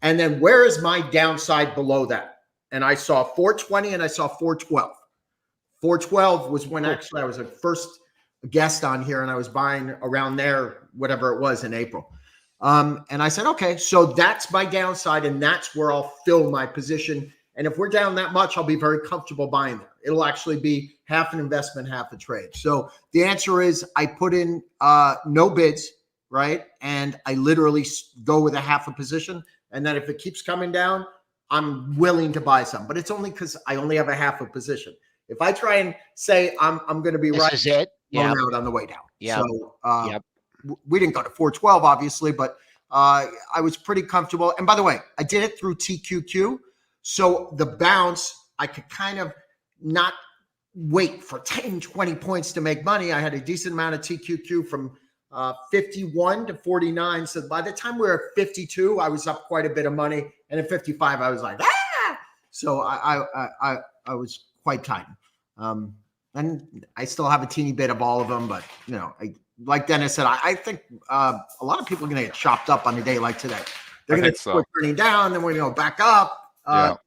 And then where is my downside below that? And I saw 420 and I saw 412. 412 was when actually I was a first guest on here and I was buying around there, whatever it was in April. And I said, okay, so that's my downside and that's where I'll fill my position. And if we're down that much, I'll be very comfortable buying there. It'll actually be half an investment, half a trade. So the answer is I put in no bids, right? And I literally go with a half a position. And then if it keeps coming down, I'm willing to buy some. But it's only because I only have a half a position. If I try and say I'm going to be This right, is it. blown Yeah. out on the way down. Yep. So Yep. we didn't go to 412, obviously, but I was pretty comfortable. And by the way, I did it through TQQ. So the bounce, I could kind of not wait for 10, 20 points to make money. I had a decent amount of TQQ from 51 to 49. So by the time we were at 52, I was up quite a bit of money. And at 55, I was like, ah! So I was quite tight. And I still have a teeny bit of all of them, but like Dennis said, I think a lot of people are going to get chopped up on a day like today. They're going to start turning down, then we're going to go back up.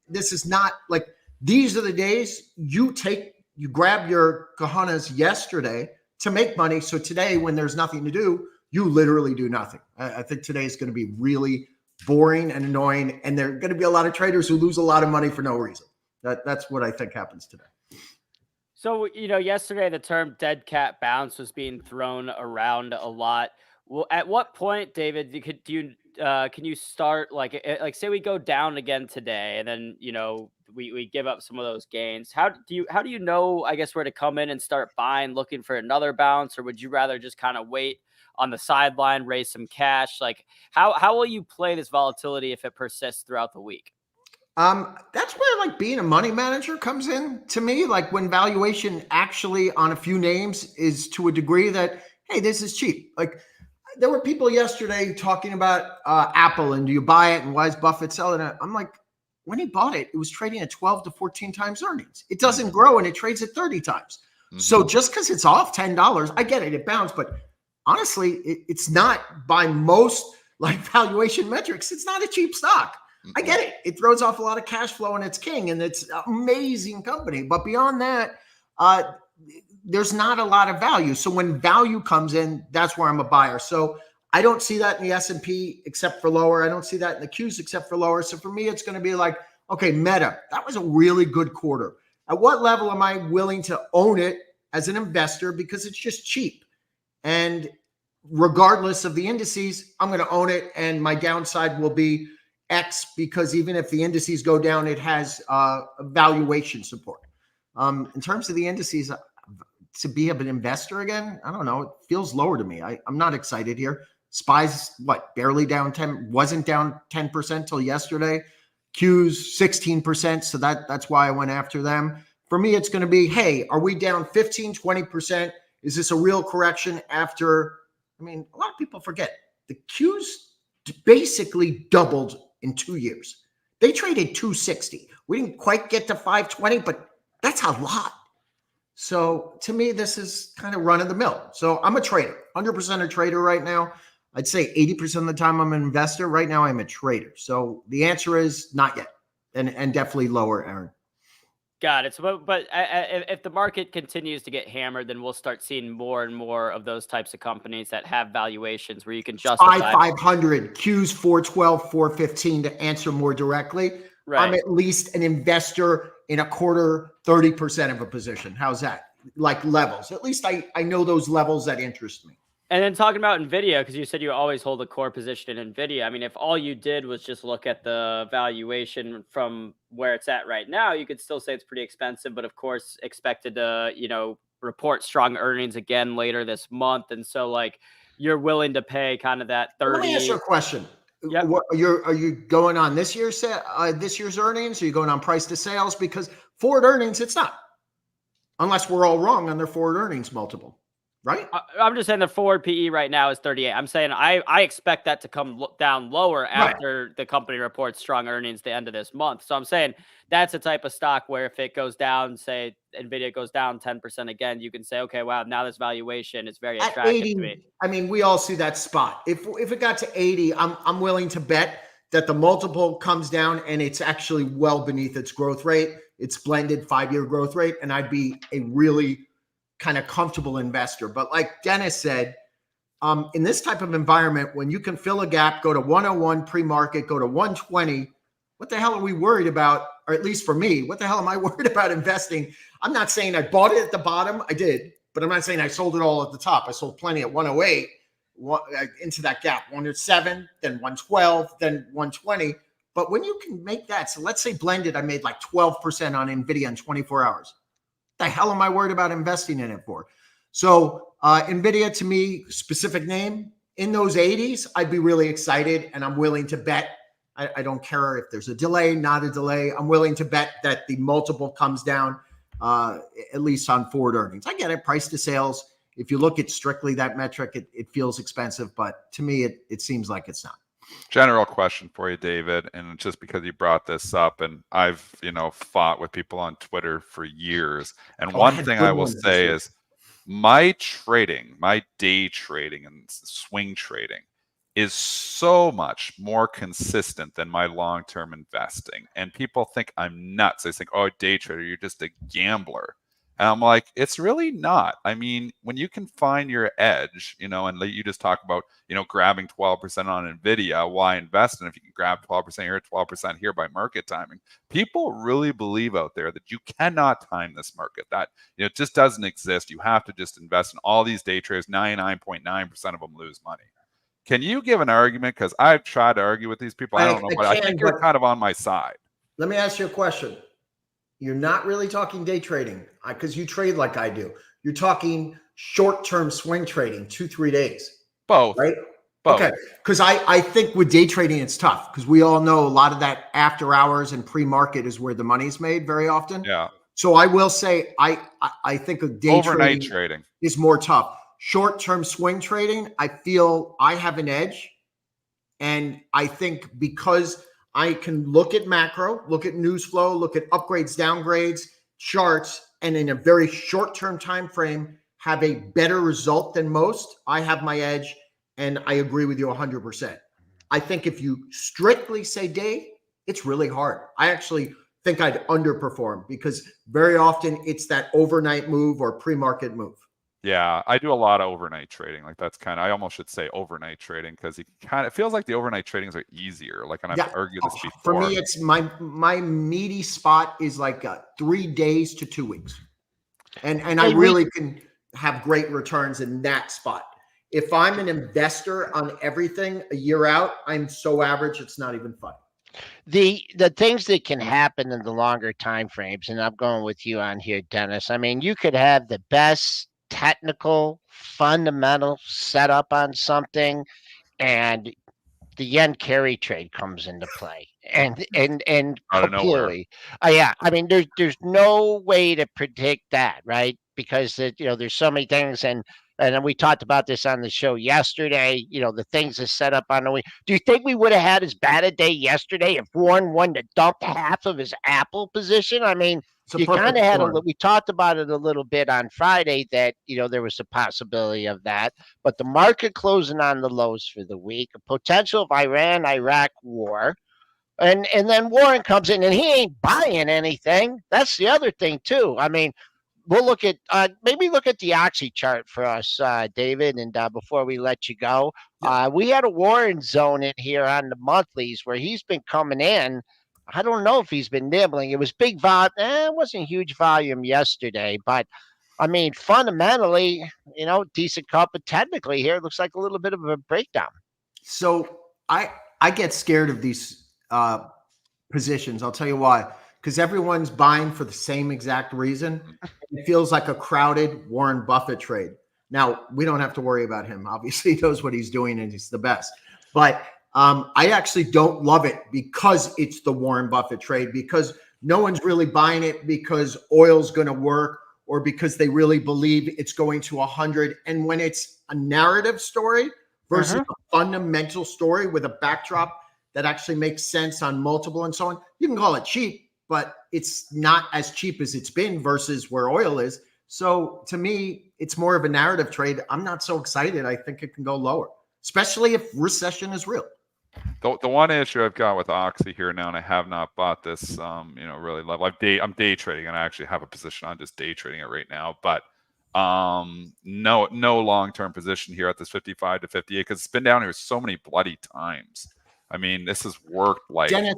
This is not like, these are the days you grab your cojones yesterday to make money. So today, when there's nothing to do, you literally do nothing. I think today is going to be really boring and annoying. And there are going to be a lot of traders who lose a lot of money for no reason. That's what I think happens today. So, yesterday the term dead cat bounce was being thrown around a lot. Well, at what point, David, can you start like say we go down again today and then, we give up some of those gains. How do you know, I guess, where to come in and start buying, looking for another bounce, or would you rather just kind of wait on the sideline, raise some cash? Like how will you play this volatility if it persists throughout the week? That's where like being a money manager comes in to me. Like when valuation actually on a few names is to a degree that, hey, this is cheap. Like there were people yesterday talking about Apple and do you buy it and why is Buffett selling it? I'm like, when he bought it, it was trading at 12 to 14 times earnings. It doesn't grow and it trades at 30 times. Mm-hmm. So just because it's off $10, I get it, it bounced, but honestly, it's not by most like valuation metrics. It's not a cheap stock. I get it. It throws off a lot of cash flow and it's king and it's an amazing company. But beyond that, there's not a lot of value. So when value comes in, that's where I'm a buyer. So I don't see that in the S&P except for lower. I don't see that in the Qs except for lower. So for me, it's going to be like, okay, Meta, that was a really good quarter. At what level am I willing to own it as an investor? Because it's just cheap. And regardless of the indices, I'm going to own it. And my downside will be X, because even if the indices go down, it has valuation support. In terms of the indices, to be an investor again, I don't know. It feels lower to me. I'm not excited here. SPY's barely down 10, wasn't down 10% till yesterday. Q's 16%. So that's why I went after them. For me, it's going to be, hey, are we down 15, 20%? Is this a real correction after? I mean, a lot of people forget the Q's basically doubled in 2 years. They traded 260. We didn't quite get to 520, but that's a lot. So to me, this is kind of run of the mill. So I'm a trader, 100% a trader right now. I'd say 80% of the time I'm an investor. Right now I'm a trader. So the answer is not yet, and definitely lower, Aaron. Got it. So, but if the market continues to get hammered, then we'll start seeing more and more of those types of companies that have valuations where you can justify. 500, Q's 412, 415 to answer more directly. Right. I'm at least an investor in a quarter, 30% of a position. How's that? Like levels. At least I know those levels that interest me. And then talking about NVIDIA, because you said you always hold a core position in NVIDIA. I mean, if all you did was just look at the valuation from where it's at right now, you could still say it's pretty expensive, but of course expected to, report strong earnings again later this month. And so like you're willing to pay kind of that 30. Let me ask you a question. Yep. Are you going on this year's earnings? Are you going on price to sales? Because forward earnings, it's not. Unless we're all wrong on their forward earnings multiple. Right. I'm just saying the forward PE right now is 38. I'm saying I expect that to come down lower after the company reports strong earnings the end of this month. So I'm saying that's a type of stock where if it goes down, say NVIDIA goes down 10% again, you can say, okay, wow, now this valuation is very attractive 80, to me. I mean, we all see that spot. If it got to 80, I'm willing to bet that the multiple comes down and it's actually well beneath its growth rate, its blended 5-year growth rate, and I'd be a really kind of comfortable investor. But like Dennis said, in this type of environment, when you can fill a gap, go to 101 pre-market, go to 120, what the hell are we worried about? Or at least for me, what the hell am I worried about investing? I'm not saying I bought it at the bottom. I did, but I'm not saying I sold it all at the top. I sold plenty at 108 into that gap, 107, then 112, then 120. But when you can make that, so let's say blended, I made like 12% on NVIDIA in 24 hours. The hell am I worried about investing in it for? So NVIDIA, to me, specific name, in those 80s, I'd be really excited, and I'm willing to bet. I don't care if there's a delay, not a delay. I'm willing to bet that the multiple comes down, at least on forward earnings. I get it, price to sales. If you look at strictly that metric, it feels expensive, but to me, it seems like it's not. General question for you, David, and just because you brought this up, and I've fought with people on Twitter for years, and one thing I will say is my trading, my day trading and swing trading is so much more consistent than my long-term investing. And people think I'm nuts. They think, oh, day trader, you're just a gambler. And I'm like, it's really not. I mean, when you can find your edge, and you just talk about, grabbing 12% on NVIDIA, why invest in if you can grab 12% here, 12% here by market timing? People really believe out there that you cannot time this market, that, it just doesn't exist. You have to just invest in all these day traders. 99.9% of them lose money. Can you give an argument? Because I've tried to argue with these people. I don't know, but I think you're kind of on my side. Let me ask you a question. You're not really talking day trading because you trade like I do. You're talking short-term swing trading, 2-3 days. Both. Right? Both. Okay. Because I think with day trading, it's tough because we all know a lot of that after hours and pre-market is where the money's made very often. Yeah. So I will say I think a day overnight trading is more tough. Short-term swing trading, I feel I have an edge. And I think because I can look at macro, look at news flow, look at upgrades, downgrades, charts, and in a very short-term time frame, have a better result than most. I have my edge, and I agree with you 100%. I think if you strictly say day, it's really hard. I actually think I'd underperform because very often it's that overnight move or pre-market move. Yeah, I do a lot of overnight trading. Like that's kind of, I almost should say overnight trading because it feels like the overnight tradings are easier. Like, and I've argued this before. For me, it's my meaty spot is like 3 days to 2 weeks. And I really can have great returns in that spot. If I'm an investor on everything a year out, I'm so average, it's not even fun. The things that can happen in the longer time frames, and I'm going with you on here, Dennis. I mean, you could have the best technical fundamental setup on something, and the yen carry trade comes into play, and completely, yeah. I mean, there's no way to predict that, right? Because there's so many things, and we talked about this on the show yesterday. The things that set up on the way. Do you think we would have had as bad a day yesterday if Warren wanted to dump half of his Apple position? I mean, you kind of had we talked about it a little bit on Friday that, there was a possibility of that, but the market closing on the lows for the week, a potential of Iran-Iraq war, and then Warren comes in and he ain't buying anything. That's the other thing too. I mean, we'll look at maybe look at the Oxy chart for us, David, and before we let you go, we had a Warren zone in here on the monthlies where he's been coming in. I don't know if he's been nibbling. It was big volume. It wasn't huge volume yesterday, but I mean, fundamentally, decent cup, but technically here it looks like a little bit of a breakdown. So I get scared of these positions. I'll tell you why. Because everyone's buying for the same exact reason. It feels like a crowded Warren Buffett trade. Now, we don't have to worry about him. Obviously, he knows what he's doing and he's the best. But I actually don't love it because it's the Warren Buffett trade, because no one's really buying it because oil's going to work or because they really believe it's going to 100. And when it's a narrative story versus a fundamental story with a backdrop that actually makes sense on multiple and so on, you can call it cheap, but it's not as cheap as it's been versus where oil is. So to me, it's more of a narrative trade. I'm not so excited. I think it can go lower, especially if recession is real. The one issue I've got with Oxy here now, and I have not bought this, really level. I'm day trading, and I actually have a position on just day trading it right now. But no long-term position here at this 55 to 58 because it's been down here so many bloody times. I mean, this has worked like Dennis,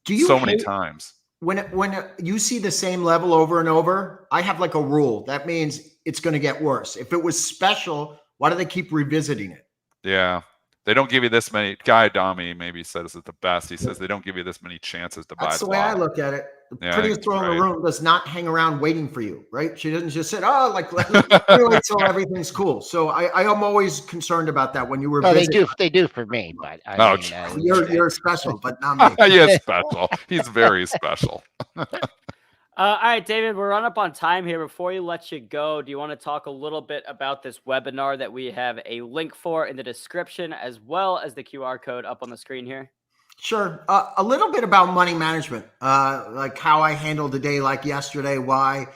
many times. When you see the same level over and over, I have like a rule. That means it's going to get worse. If it was special, why do they keep revisiting it? Yeah. They don't give you this many. Guy Domi maybe said this is the best. He says they don't give you this many chances to buy That's the the way I bottom. look at it. The Yeah, I prettiest think girl in the right. room does not hang around waiting for you, right? She doesn't just sit, oh, like, let me wait till everything's cool. So I am always concerned about that when you were Oh, busy. they do for me, but I No, mean, You're special, but not me. He is special. He's very special. All right, David, we're running up on time here. Before you let you go, do you want to talk a little bit about this webinar that we have a link for in the description, as well as the QR code up on the screen here? Sure. A little bit about money management, like how I handled a day like yesterday. Why,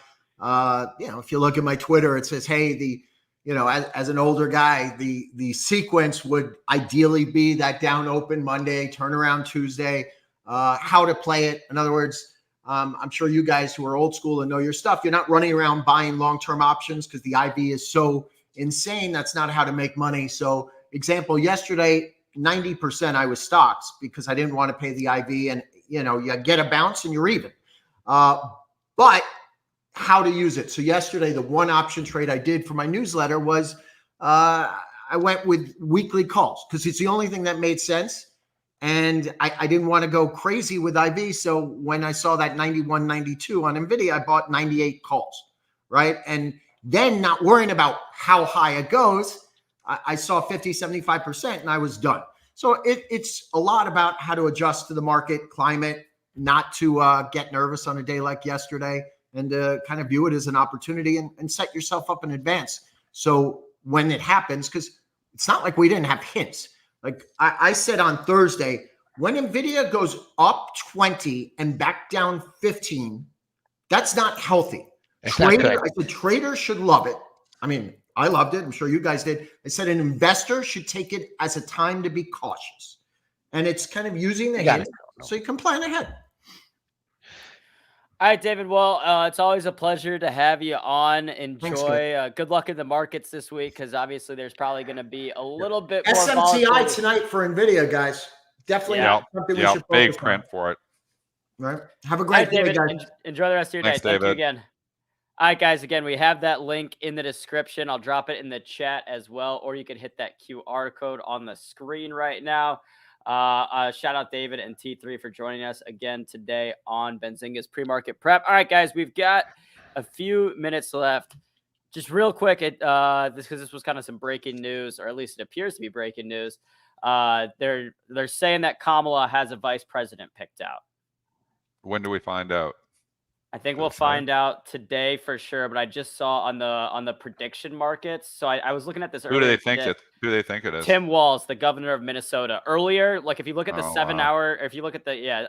if you look at my Twitter, it says, hey, as an older guy, the sequence would ideally be that down open Monday, turnaround Tuesday, how to play it. In other words, I'm sure you guys who are old school and know your stuff, you're not running around buying long-term options because the IV is so insane. That's not how to make money. So example, yesterday, 90% I was stocks because I didn't want to pay the IV, and you get a bounce and you're even. But how to use it. So yesterday, the one option trade I did for my newsletter was I went with weekly calls because it's the only thing that made sense. And I didn't want to go crazy with IV. So when I saw that 91, 92 on NVIDIA, I bought 98 calls, right? And then not worrying about how high it goes, I saw 50, 75% and I was done. So it's a lot about how to adjust to the market climate, not to get nervous on a day like yesterday, and to kind of view it as an opportunity and set yourself up in advance. So when it happens, because it's not like we didn't have hints. Like I said on Thursday, when NVIDIA goes up 20 and back down 15, that's not healthy. I said traders should love it. I mean, I loved it. I'm sure you guys did. I said an investor should take it as a time to be cautious. And it's kind of using the hint so you can plan ahead. All right, David. Well, it's always a pleasure to have you on. Enjoy. Good luck in the markets this week, because obviously there's probably going to be a little bit more SMCI tonight for NVIDIA, guys. Definitely something we should focus big print for it. Right. Have a great day, guys. Enjoy the rest of your day. Thank you again. All right, guys. Again, we have that link in the description. I'll drop it in the chat as well, or you can hit that QR code on the screen right now. Shout out David and T3 for joining us again today on Benzinga's pre-market prep. All right, guys, we've got a few minutes left. Just real quick, because this was kind of some breaking news, or at least it appears to be breaking news. They're saying that Kamala has a vice president picked out. When do we find out? I think we'll find out today for sure, but I just saw on the prediction markets. So I was looking at this earlier. Who do they think it is? Tim Walz, the governor of Minnesota. Earlier, like if you look at the 7 hour, if you look at the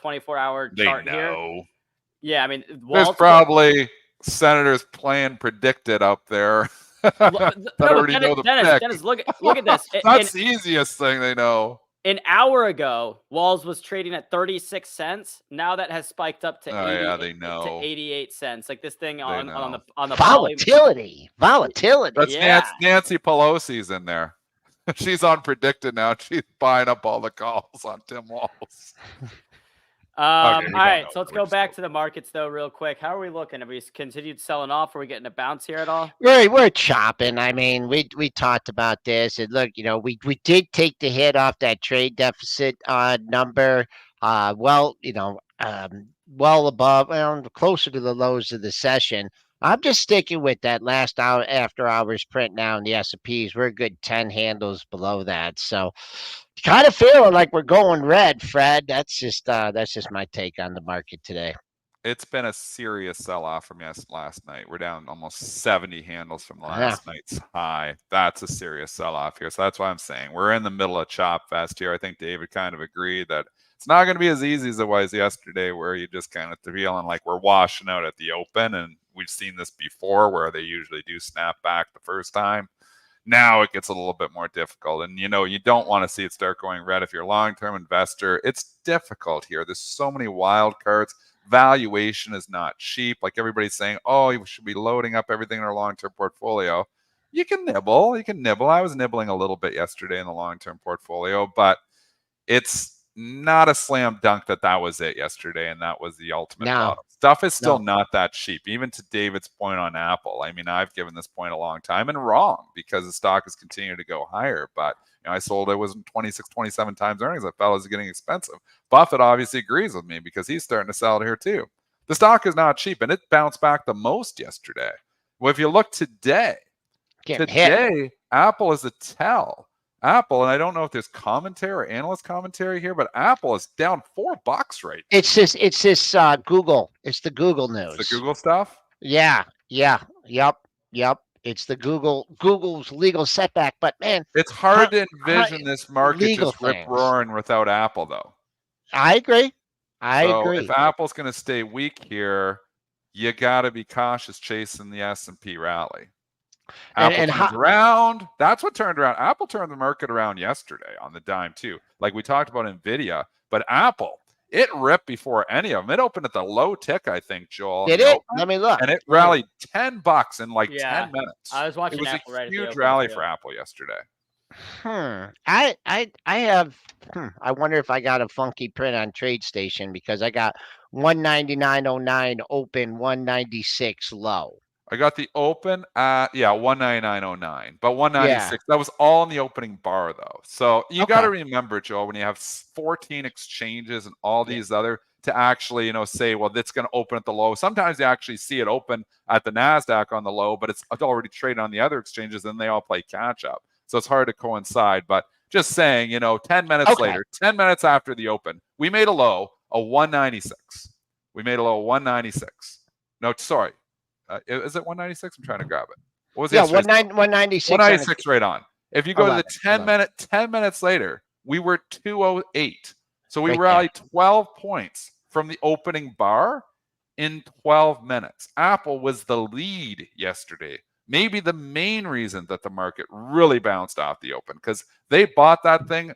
24-hour chart here. Yeah, I mean, there's probably senators playing predicted up there. Dennis, look at this. That's the easiest thing they know. An hour ago, Walz was trading at 36 cents. Now that has spiked up to 88 cents. Like this thing on the volatility. That's Nancy Pelosi's in there. She's on predicted now. She's buying up all the calls on Tim Walz. All right, so let's go back to the markets though, real quick. How are we looking? Have we continued selling off? Are we getting a bounce here at all? We're chopping. I mean, we talked about this, and look, we did take the hit off that trade deficit number. Well above, closer to the lows of the session. I'm just sticking with that last hour after hours print now in the S&Ps. We're a good 10 handles below that, so. Kind of feeling like we're going red, Fred. That's just my take on the market today. It's been a serious sell-off from last night. We're down almost 70 handles from last night's high. That's a serious sell-off here. So that's why I'm saying we're in the middle of chop fest here. I think David kind of agreed that it's not going to be as easy as it was yesterday, where you just kind of feeling like we're washing out at the open. And we've seen this before where they usually do snap back the first time. Now it gets a little bit more difficult. And, you don't want to see it start going red if you're a long-term investor. It's difficult here. There's so many wild cards. Valuation is not cheap. Like everybody's saying, oh, you should be loading up everything in our long-term portfolio. You can nibble. I was nibbling a little bit yesterday in the long-term portfolio, but it's not a slam dunk that was it yesterday and that was the ultimate No. bottom. Stuff is still No. not that cheap. Even to David's point on Apple. I mean, I've given this point a long time and wrong because the stock has continued to go higher. But I sold it was 26, 27 times earnings. I felt it was getting expensive. Buffett obviously agrees with me because he's starting to sell it here too. The stock is not cheap and it bounced back the most yesterday. Well, if you look today, Apple is a tell. Apple, and I don't know if there's commentary or analyst commentary here, but Apple is down $4 right now. It's this Google. It's the Google news. It's the Google stuff? Yeah. Yep. It's the Google's legal setback. But man, it's hard to envision this market just rip roaring without Apple, though. I agree. I agree. If Apple's going to stay weak here, you got to be cautious chasing the S&P rally. Apple turns around. That's what turned around. Apple turned the market around yesterday on the dime too. Like we talked about NVIDIA, but Apple, it ripped before any of them. It opened at the low tick, I think, Joel. Did it? Let me look. And it rallied $10 in like 10 minutes. I was watching Apple. It was a huge rally for Apple yesterday. I wonder if I got a funky print on TradeStation because I got 199.09 open, 196 low. I got the open at 199.09, but 196. That was all in the opening bar though. So you got to remember, Joe, when you have 14 exchanges and all these other to actually, say, well, that's going to open at the low. Sometimes you actually see it open at the NASDAQ on the low, but it's already traded on the other exchanges and they all play catch up. So it's hard to coincide, but just saying, 10 minutes later, 10 minutes after the open, we made a low of 196. We made a low of 196. No, sorry. Is it 196? I'm trying to grab it. What was it? 196. 196 right on. If you go to the 10 minutes later, we were 208. So we rallied 12 points from the opening bar in 12 minutes. Apple was the lead yesterday. Maybe the main reason that the market really bounced off the open because they bought that thing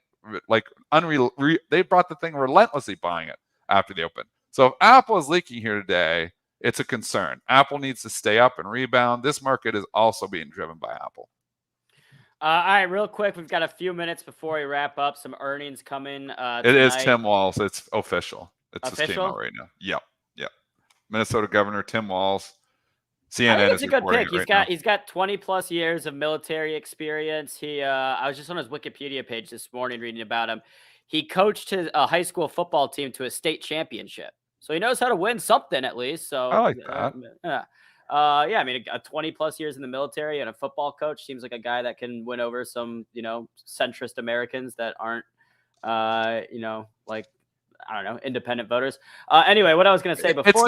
they brought the thing relentlessly buying it after the open. So if Apple is leaking here today, it's a concern. Apple needs to stay up and rebound. This market is also being driven by Apple. All right, real quick. We've got a few minutes before we wrap up. Some earnings coming. It is Tim Walz. It's official. It's official? Just came out right now. Yep. Minnesota Governor Tim Walz. CNN I think it's is a good pick. He's got 20 plus years of military experience. I was just on his Wikipedia page this morning reading about him. He coached a high school football team to a state championship. So he knows how to win something at least. So I like that. I mean, 20 plus years in the military and a football coach seems like a guy that can win over some, centrist Americans that aren't, independent voters. Anyway, what I was going to say before it's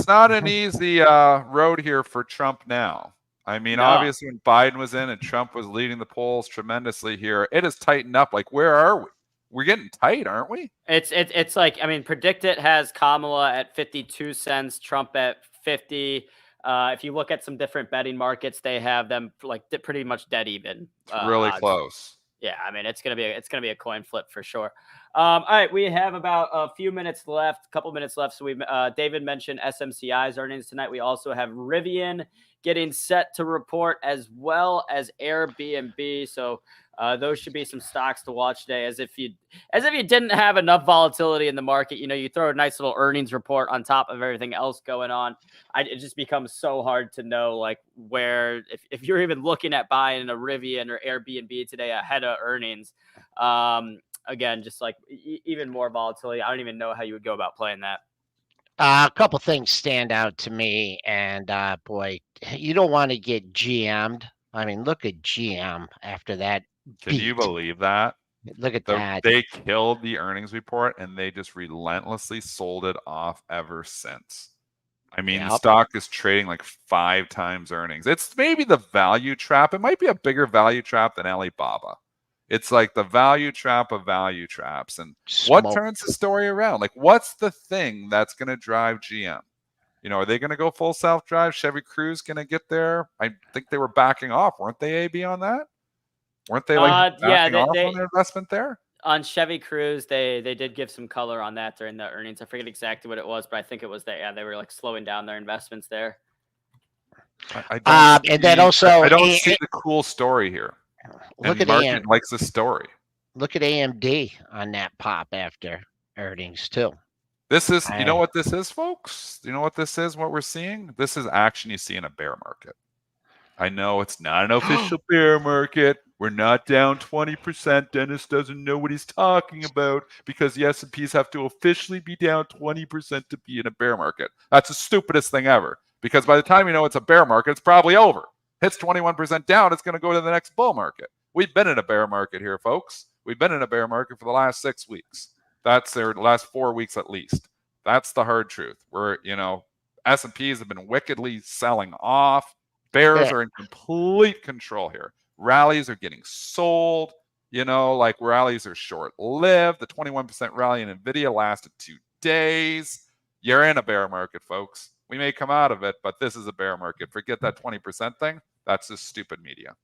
not an easy road here for Trump now. I mean, obviously when Biden was in and Trump was leading the polls tremendously here, it has tightened up. Like, where are we? We're getting tight, aren't we? It's like, I mean, PredictIt has Kamala at 52 cents, Trump at 50. If you look at some different betting markets, they have them like pretty much dead even. Really odds. Close. Yeah, I mean, it's gonna be a coin flip for sure. All right, we have about a couple minutes left. So David mentioned SMCI's earnings tonight. We also have RIVN getting set to report, as well as Airbnb. So those should be some stocks to watch today. As if you didn't have enough volatility in the market, you throw a nice little earnings report on top of everything else going on. It just becomes so hard to know like where, if you're even looking at buying a RIVN or Airbnb today ahead of earnings. Again, just like even more volatility. I don't even know how you would go about playing that. A couple things stand out to me, and boy, you don't want to get GM'd. I mean, look at GM after that. Can you believe that? Look at that. They killed the earnings report and they just relentlessly sold it off ever since. I mean, the stock is trading like 5 times earnings. It's maybe the value trap. It might be a bigger value trap than Alibaba. It's like the value trap of value traps. And what turns the story around? Like, what's the thing that's going to drive GM? Are they going to go full self-drive? Chevy Cruise going to get there? I think they were backing off. Weren't they, AB, on that? Weren't they backing off on their investment there? On Chevy Cruise, they did give some color on that during the earnings. I forget exactly what it was, but I think it was that they were like slowing down their investments there. I don't see the cool story here. Look and at market likes the story. Look at AMD on that pop after earnings too. This is, you know what this is, folks? You know what this is, what we're seeing? This is action you see in a bear market. I know it's not an official bear market. We're not down 20%. Dennis doesn't know what he's talking about because the S&Ps have to officially be down 20% to be in a bear market. That's the stupidest thing ever, because by the time you know it's a bear market, it's probably over. Hits 21% down, it's going to go to the next bull market. We've been in a bear market here, folks. We've been in a bear market for the last 6 weeks. That's their last 4 weeks at least. That's the hard truth. We're, S&Ps have been wickedly selling off. Bears are in complete control here. Rallies are getting sold. Rallies are short-lived. The 21% rally in NVIDIA lasted 2 days. You're in a bear market, folks. We may come out of it, but this is a bear market. Forget that 20% thing. That's just stupid media.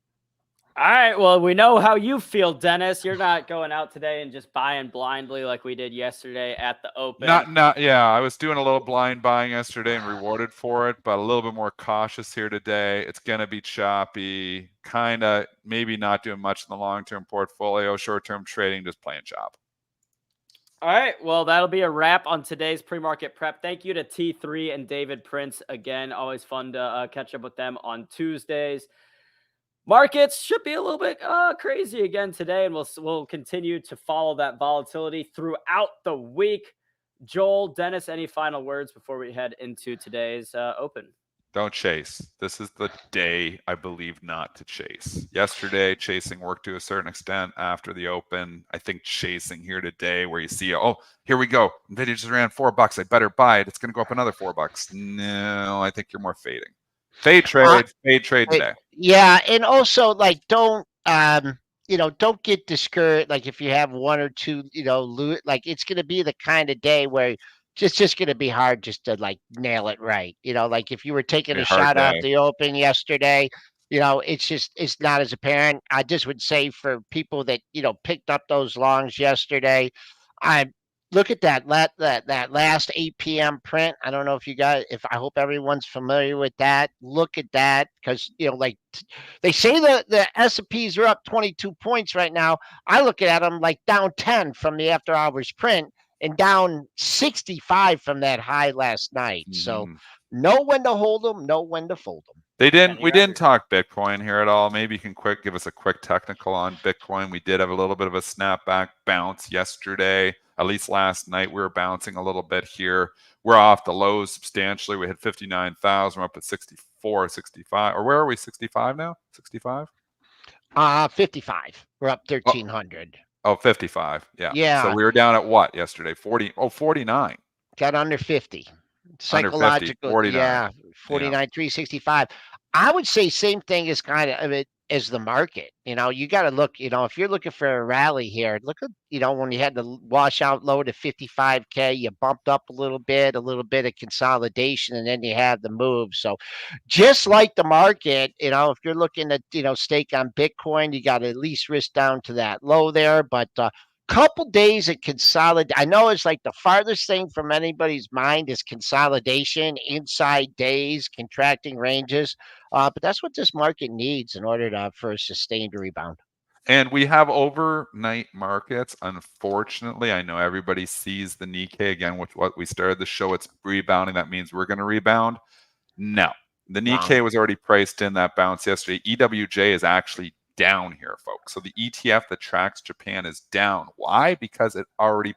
All right. Well, we know how you feel, Dennis. You're not going out today and just buying blindly like we did yesterday at the open. Yeah, I was doing a little blind buying yesterday and rewarded for it, but a little bit more cautious here today. It's going to be choppy, kind of maybe not doing much in the long-term portfolio, short-term trading, just playing chop. All right. Well, that'll be a wrap on today's pre-market prep. Thank you to T3 and David Prince again. Always fun to catch up with them on Tuesdays. Markets should be a little bit crazy again today, and we'll continue to follow that volatility throughout the week. Joel, Dennis, any final words before we head into today's open? Don't chase. This is the day, I believe, not to chase. Yesterday, chasing worked to a certain extent after the open. I think chasing here today, where you see, oh, here we go. NVIDIA just ran $4. I better buy it. It's going to go up another $4. No, I think you're more fading. Fade trade today. Yeah, and also don't don't get discouraged. Like if you have one or two, it's going to be the kind of day where it's just going to be hard just to nail it right. Like if you were taking a shot off the open yesterday, it's not as apparent. I just would say for people that picked up those longs yesterday, look at that last 8 p.m. print. I don't know if you guys, I hope everyone's familiar with that. Look at that, because they say the S&Ps are up 22 points right now. I look at them down 10 from the after hours print and down 65 from that high last night. Mm-hmm. So know when to hold them, know when to fold them. We didn't talk Bitcoin here at all. Maybe you can give us a quick technical on Bitcoin. We did have a little bit of a snapback bounce yesterday. At least last night, we were bouncing a little bit here. We're off the lows substantially. We hit 59,000. We're up at 64, 65. Or where are we? 65 now? 65? 55. We're up 1,300. Oh, 55. Yeah. Yeah. So we were down at what yesterday? 49. Got under 50. Psychological. Under 50, 49. Yeah. 49, 365. I would say same thing as kind of it as the market. You got to look, if you're looking for a rally here, look at, when you had the washout low to 55K, you bumped up a little bit of consolidation, and then you have the move. So just like the market, if you're looking at, stake on Bitcoin, you got to at least risk down to that low there. But couple days of consolidation. I know it's the farthest thing from anybody's mind is consolidation, inside days, contracting ranges. But that's what this market needs in order for a sustained rebound. And we have overnight markets. Unfortunately, I know everybody sees the Nikkei again, with what we started the show. It's rebounding. That means we're going to rebound. No, the Nikkei was already priced in that bounce yesterday. EWJ is actually down here, folks. So the ETF that tracks Japan is down. Why? Because it already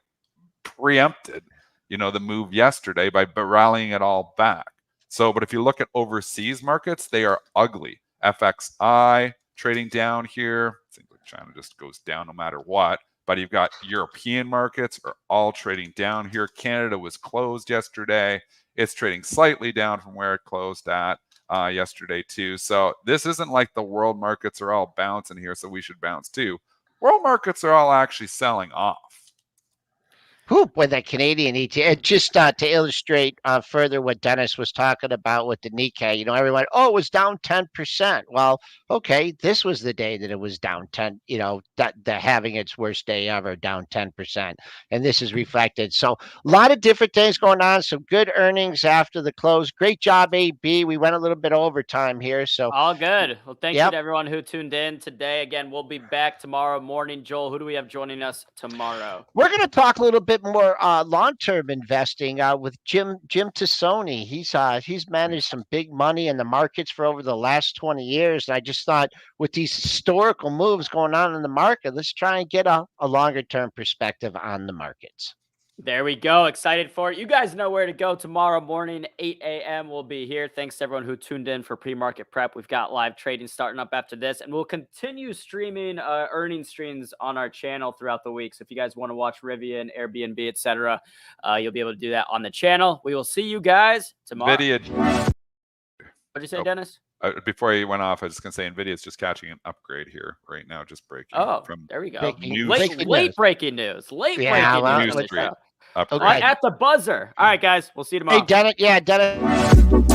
preempted, the move yesterday by rallying it all back. So, but if you look at overseas markets, they are ugly. FXI trading down here. Seems like China just goes down no matter what. But you've got European markets are all trading down here. Canada was closed yesterday. It's trading slightly down from where it closed at yesterday too. So this isn't like the world markets are all bouncing here, so we should bounce too. World markets are all actually selling off. With that Canadian ETF, just to illustrate further what Dennis was talking about with the Nikkei, everyone, it was down 10%. Well, okay, this was the day that it was down 10, having its worst day ever, down 10%. And this is reflected. So a lot of different things going on, some good earnings after the close. Great job, AB. We went a little bit overtime here. So all good. Well, thank you to everyone who tuned in today. Again, we'll be back tomorrow morning. Joel, who do we have joining us tomorrow? We're going to talk a little bit more long-term investing with Jim Tassoni. He's managed some big money in the markets for over the last 20 years. And I just thought with these historical moves going on in the market, let's try and get a longer-term perspective on the markets. There we go. Excited for it. You guys know where to go tomorrow morning, 8 a.m. We'll be here. Thanks to everyone who tuned in for pre-market prep. We've got live trading starting up after this, and we'll continue streaming earnings streams on our channel throughout the week. So if you guys want to watch RIVN, Airbnb, etc., you'll be able to do that on the channel. We will see you guys tomorrow. What did you say, Dennis? Before you went off, I was just going to say NVIDIA is just catching an upgrade here right now, just breaking. There we go. Late breaking news. Late breaking news. Okay. At the buzzer. All right, guys. We'll see you tomorrow. Hey, Dennis.